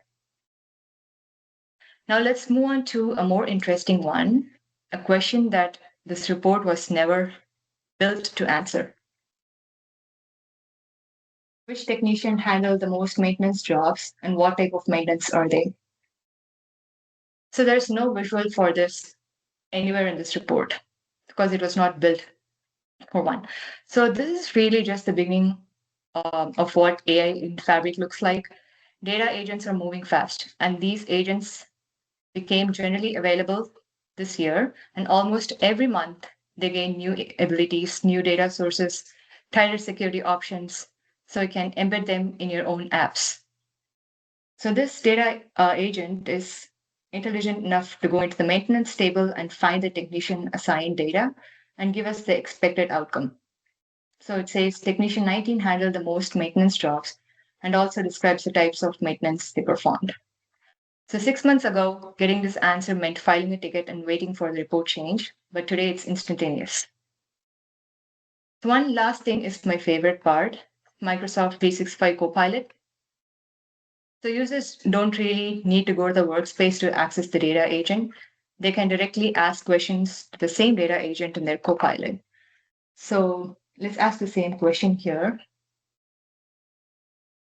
Now let's move on to a more interesting one, a question that this report was never built to answer. Which technician handled the most maintenance jobs and what type of maintenance are they? So there's no visual for this anywhere in this report because it was not built for one. So this is really just the beginning of what AI in Fabric looks like. Data agents are moving fast, and these agents became generally available this year, and almost every month they gain new abilities, new data sources, tighter security options, so you can embed them in your own apps. So this data agent is intelligent enough to go into the maintenance table and find the technician assigned data and give us the expected outcome. So it says technician 19 handled the most maintenance jobs and also describes the types of maintenance they performed. So 6 months ago, getting this answer meant filing a ticket and waiting for the report change, but today it's instantaneous. So one last thing is my favorite part, Microsoft 365 Copilot. So users don't really need to go to the workspace to access the data agent. They can directly ask questions to the same data agent in their Copilot. So let's ask the same question here.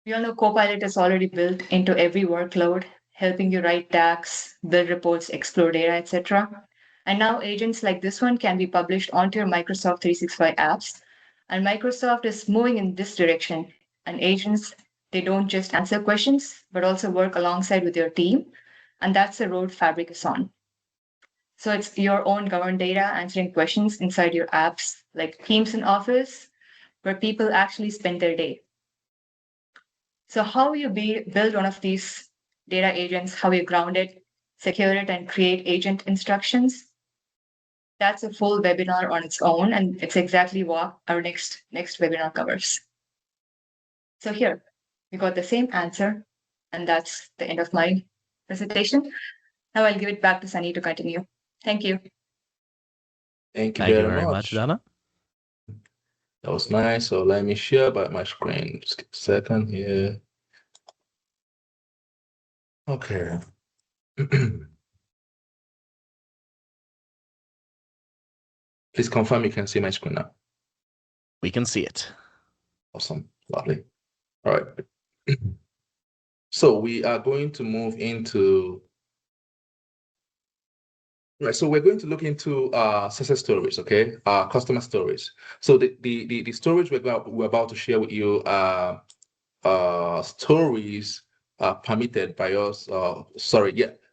We all know Copilot is already built into every workload, helping you write tasks, build reports, explore data, etc. And now agents like this one can be published onto your Microsoft 365 apps. And Microsoft is moving in this direction. And agents, they don't just answer questions, but also work alongside with your team. And that's the road Fabric is on. So it's your own governed data answering questions inside your apps, like Teams and Office, where people actually spend their day. So how you build one of these data agents, how you ground it, secure it, and create agent instructions, that's a full webinar on its own, and it's exactly what our next webinar covers. So here, we got the same answer, and that's the end of my presentation. Now I'll give it back to Sunny to continue. Thank you. Thank you Thank you very very much. much, Dana. That was nice. So let me share back my screen. Just give a second here. Okay. Please confirm you can see my screen now. We can see it. Awesome. Lovely. All right. So we are going to move into, right, so we're going to look into success stories, okay? Customer stories. So the stories we're about to share with you are stories permitted by us,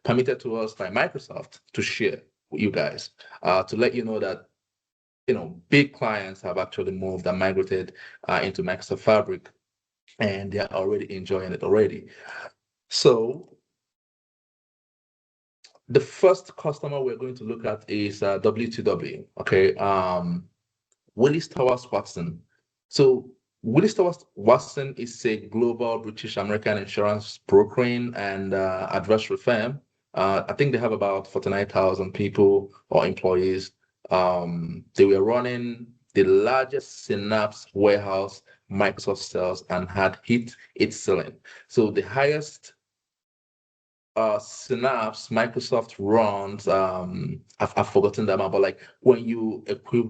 permitted to us by Microsoft to share with you guys, to let you know that, you know, big clients have actually moved and migrated into Microsoft Fabric, and they're already enjoying it already. So the first customer we're going to look at is W2W, okay? Willis Towers Watson. So Willis Towers Watson is a global British American insurance brokering and advisory firm. I think they have about 49,000 people or employees. They were running the largest Synapse warehouse Microsoft sells and had hit its ceiling. So the highest Synapse Microsoft runs, I've forgotten that amount, but like when you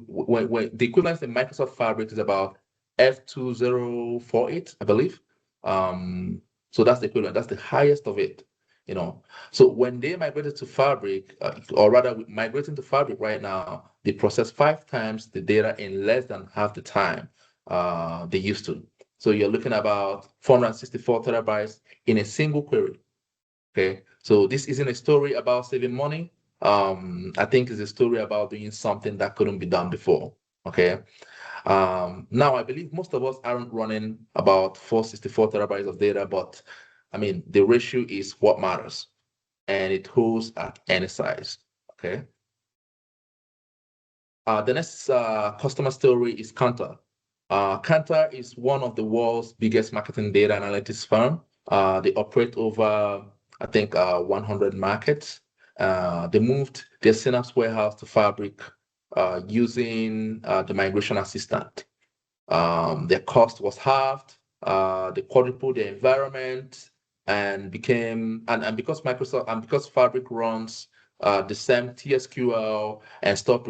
when the equivalent in Microsoft Fabric is about F2048, I believe. So that's the equivalent, that's the highest of it, you know. So when they migrated to Fabric, or rather migrating to Fabric right now, they process 5 times the data in less than half the time they used to. So you're looking about 464 terabytes in a single query. Okay, so this isn't a story about saving money. I think it's a story about doing something that couldn't be done before. Okay. Now I believe most of us aren't running about 464 terabytes of data, but I mean the ratio is what matters, and it holds at any size. Okay. The next customer story is Kantar. Kantar is one of the world's biggest marketing data analytics firm. They operate over, I think, 100 markets. They moved their Synapse warehouse to Fabric using the migration assistant. Their cost was halved. They quadrupled their environment and because Fabric runs the same TSQL and stored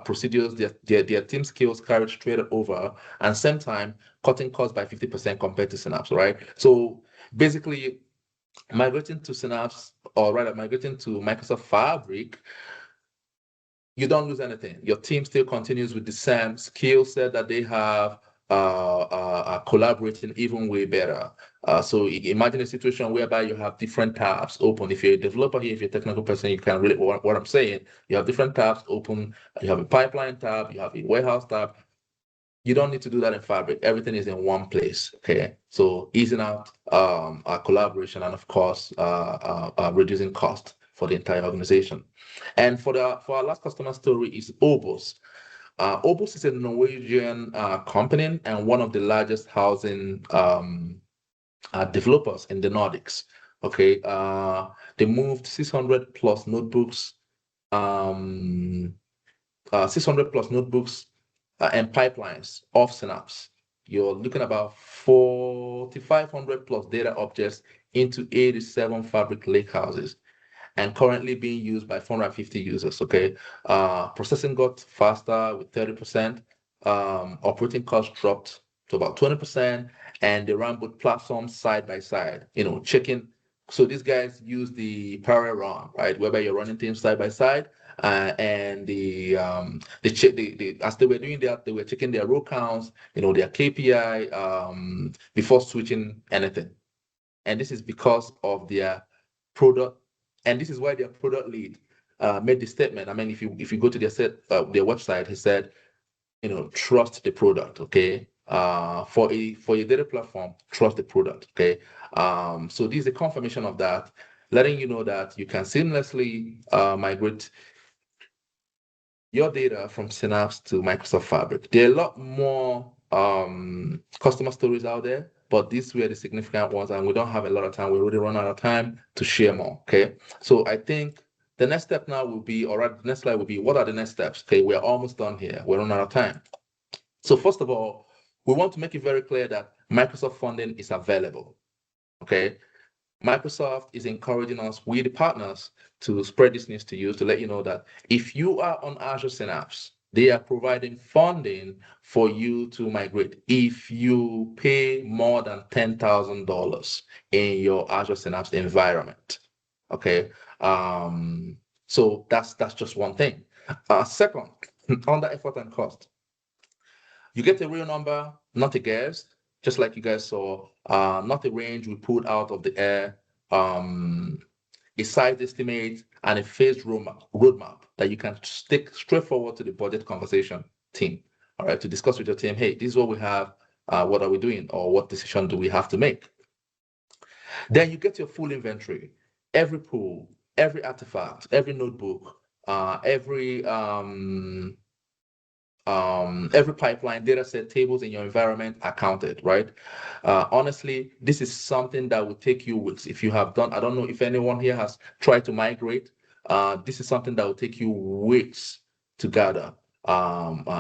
procedures, their team skills carried straight over, and same time cutting costs by 50% compared to Synapse, right? So basically, migrating to Synapse, or rather migrating to Microsoft Fabric, you don't lose anything. Your team still continues with the same skill set that they have, collaborating even way better. So imagine a situation whereby you have different tabs open. If you're a developer here, if you're a technical person, you can relate what I'm saying. You have different tabs open. You have a pipeline tab. You have a warehouse tab. You don't need to do that in Fabric. Everything is in one place. Okay, so easing out our collaboration and of course reducing cost for the entire organization. And for our last customer story is Obos. Obos is a Norwegian company and one of the largest housing developers in the Nordics. Okay, they moved 600 plus notebooks, 600 plus notebooks and pipelines off Synapse. You're looking about 4,500 plus data objects into 87 Fabric lakehouses, and currently being used by 450 users. Okay, processing got faster with 30%. Operating costs dropped to about 20%, and they ran both platforms side by side. Checking. So these guys use the parallel run, right, whereby you're running things side by side. And as they were doing that, they were checking their row counts, their KPI before switching anything. And this is because of their product. And this is why their product lead made the statement. I mean, if you go to their website, he said, trust the product. Okay, for a data platform, trust the product. Okay, so this is a confirmation of that, letting you know that you can seamlessly migrate your data from Synapse to Microsoft Fabric. There are a lot more customer stories out there, but these were the significant ones, and we don't have a lot of time. We already run out of time to share more. Okay, so I think the next step now will be, or the next slide will be, what are the next steps? Okay, we're almost done here. We're running out of time. So first of all, we want to make it very clear that Microsoft funding is available. Okay, Microsoft is encouraging us, we the partners, to spread this news to you, to let you know that if you are on Azure Synapse, they are providing funding for you to migrate if you pay more than $10,000 in your Azure Synapse environment. Okay, so that's just one thing. Second, under effort and cost, you get a real number, not a guess, just like you guys saw, not a range we pulled out of the air, a size estimate, and a phased roadmap that you can stick straight forward to the budget conversation team, all right, to discuss with your team, hey, this is what we have, what are we doing, or what decision do we have to make? Then you get your full inventory, every pool, every artifact, every notebook, every pipeline, data set, tables in your environment are counted, right? Honestly, this is something that will take you weeks. If you have done, I don't know if anyone here has tried to migrate. This is something that will take you weeks to gather.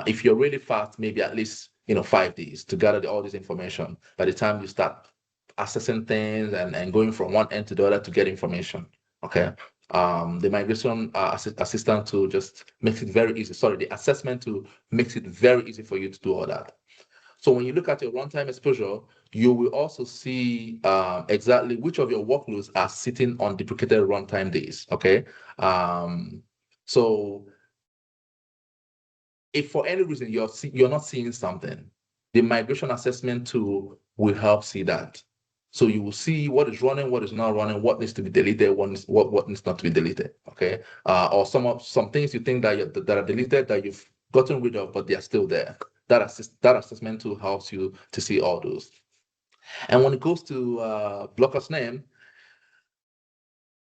If you're really fast, maybe at least 5 days to gather all this information. By the time you start assessing things and going from one end to the other to get information, okay? The migration assistant tool just makes it very easy. Sorry, the assessment tool makes it very easy for you to do all that. So when you look at your runtime exposure, you will also see exactly which of your workloads are sitting on deprecated runtime days. Okay, so if for any reason you're not seeing something, the migration assessment tool will help see that. So you will see what is running, what is not running, what needs to be deleted, what needs not to be deleted. Okay, or some things you think that are deleted that you've gotten rid of, but they are still there. That assessment tool helps you to see all those. And when it goes to blocker's name,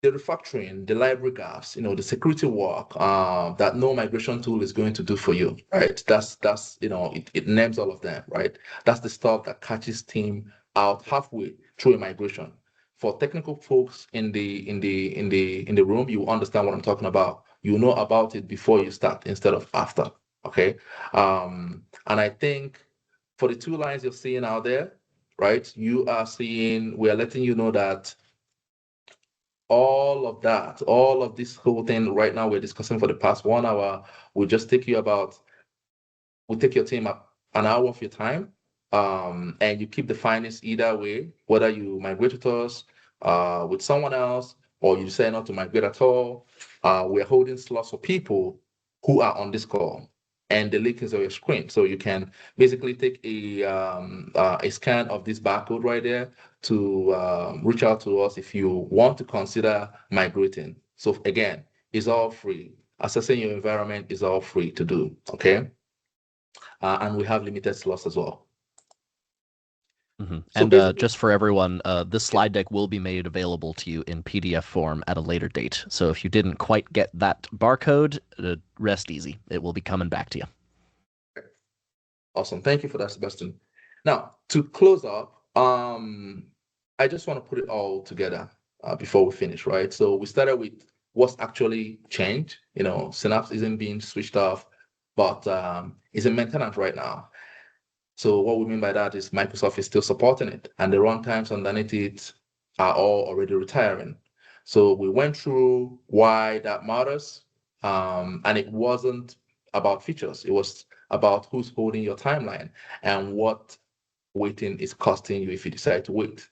the refactoring, the library gaps, the security work that no migration tool is going to do for you, right? That's it names all of them, right? That's the stuff that catches team out halfway through a migration. for technical folks in the room, you understand what I'm talking about. You know about it before you start instead of after. Okay. And I think for the two lines you're seeing out there, right? We are letting you know that all of this whole thing right now we're discussing for the past 1 hour will just take your team up an hour of your time. And you keep the findings either way, whether you migrate with us, with someone else, or you decide not to migrate at all. We're holding slots for people who are on this call, and the link is on your screen. So you can basically take a scan of this barcode right there to reach out to us if you want to consider migrating. So again, it's all free. Assessing your environment is all free to do, okay? And we have limited slots as well. Mm-hmm. And just for everyone, this slide deck will be made available to you in PDF form at a later date. So if you didn't quite get that barcode, rest easy. It will be coming back to you. Awesome. Thank you for that, Sebastian. Now, to close up, I just want to put it all together before we finish, right? So we started with what's actually changed. Synapse isn't being switched off, but is in maintenance right now. So what we mean by that is Microsoft is still supporting it, and the runtimes underneath it are all already retiring. So we went through why that matters, and it wasn't about features. It was about who's holding your timeline and what waiting is costing you if you decide to wait.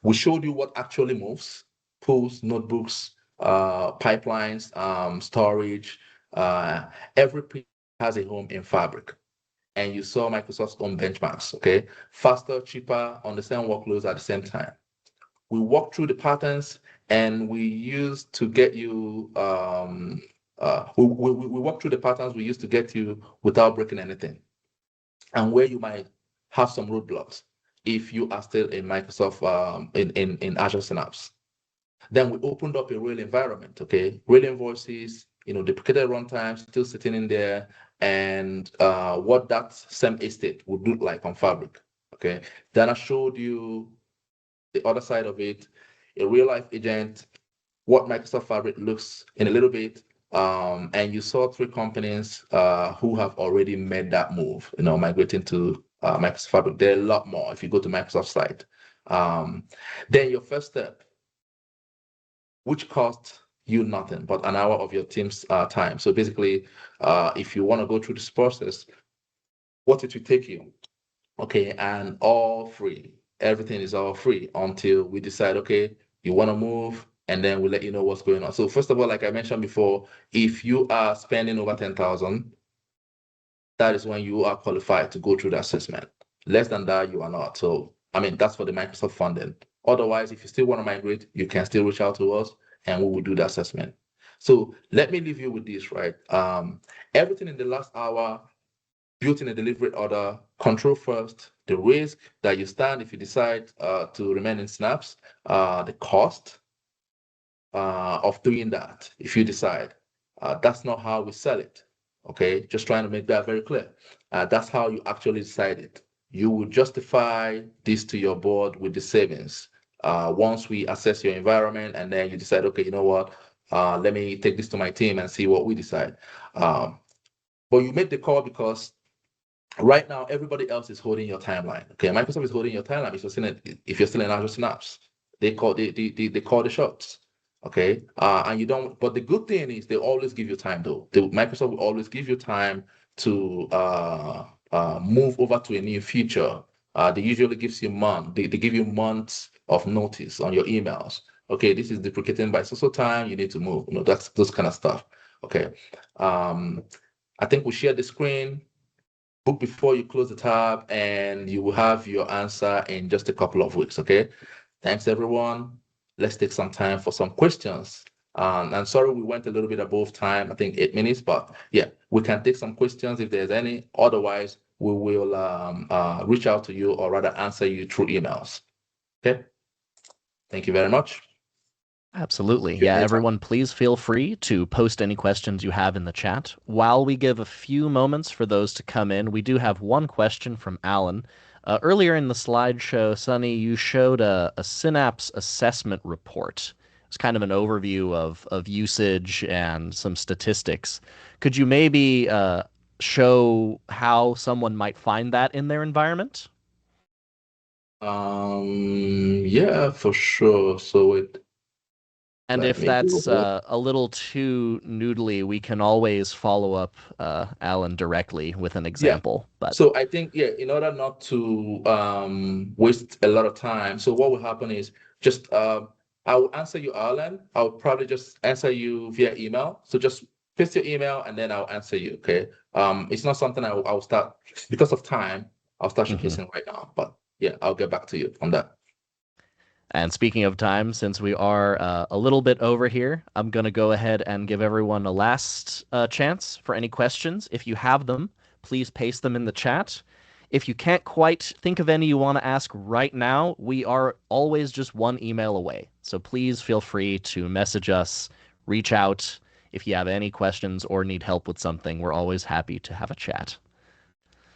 We showed you what actually moves: pools, notebooks, pipelines, storage. Every has a home in Fabric. And you saw Microsoft's own benchmarks, okay? Faster, cheaper, on the same workloads at the same time. We walked through the patterns, and we used to get you, we walked through the patterns we used to get you without breaking anything, and where you might have some roadblocks if you are still in Microsoft, in Azure Synapse. Then we opened up a real environment, okay? Real invoices, deprecated runtime still sitting in there, and what that same estate would look like on Fabric, okay? Then I showed you the other side of it, a real-life agent, what Microsoft Fabric looks in a little bit, and you saw 3 companies who have already made that move, migrating to Microsoft Fabric. There are a lot more if you go to Microsoft's site. Then your first step, which cost you nothing but an hour of your team's time. So basically, if you want to go through this process, what it will take you, okay, and all free. Everything is all free until we decide, okay, you want to move, and then we'll let you know what's going on. So first of all, like I mentioned before, if you are spending over 10,000, that is when you are qualified to go through the assessment. Less than that, you are not. So, that's for the Microsoft funding. Otherwise, if you still want to migrate, you can still reach out to us, and we will do the assessment. So let me leave you with this, right? Everything in the last hour, built in a delivery order, control first, the risk that you stand if you decide to remain in Synapse, the cost of doing that if you decide. That's not how we sell it, okay? Just trying to make that very clear. That's how you actually decide it. You will justify this to your board with the savings once we assess your environment, and then you decide, okay, you know what? Let me take this to my team and see what we decide. But you make the call because right now everybody else is holding your timeline. Okay, Microsoft is holding your timeline if you're still in Azure Synapse. They call the shots. Okay, and you don't. But the good thing is they always give you time, though. Microsoft will always give you time to move over to a new feature. They usually gives you they give you months of notice on your emails. Okay, this is deprecating by so time. You need to move. That's those kind of stuff. Okay, I think we share the screen. Book before you close the tab, and you will have your answer in just a couple of weeks. Okay, thanks everyone. Let's take some time for some questions. I'm sorry we went a little bit above time, I think 8 minutes, but yeah, we can take some questions if there's any. Otherwise, we will reach out to you, or rather answer you through emails. Okay, thank you very much. Absolutely. Yeah, everyone, please feel free to post any questions you have in the chat. While we give a few moments for those to come in, we do have one question from Alan. Earlier in the slideshow, Sunny, you showed a Synapse assessment report. It's kind of an overview of usage and some statistics. Could you maybe show how someone might find that in their environment? Yeah, for sure. And Let if me go that's back. a little too noodly, we can always follow up Alan directly with an Yeah. example. But So I think, yeah, in order not to waste a lot of time, so what will happen is just I will answer you, Alan. I'll probably just answer you via email. So just paste your email and then I'll answer you. Okay. It's not something I'll start because of time. I'll start mhm. showcasing right now. But yeah, I'll get back to you on that. And speaking of time, since we are a little bit over here, I'm going to go ahead and give everyone a last chance for any questions. If you have them, please paste them in the chat. If you can't quite think of any you want to ask right now, we are always just one email away. So please feel free to message us, reach out if you have any questions or need help with something. We're always happy to have a chat.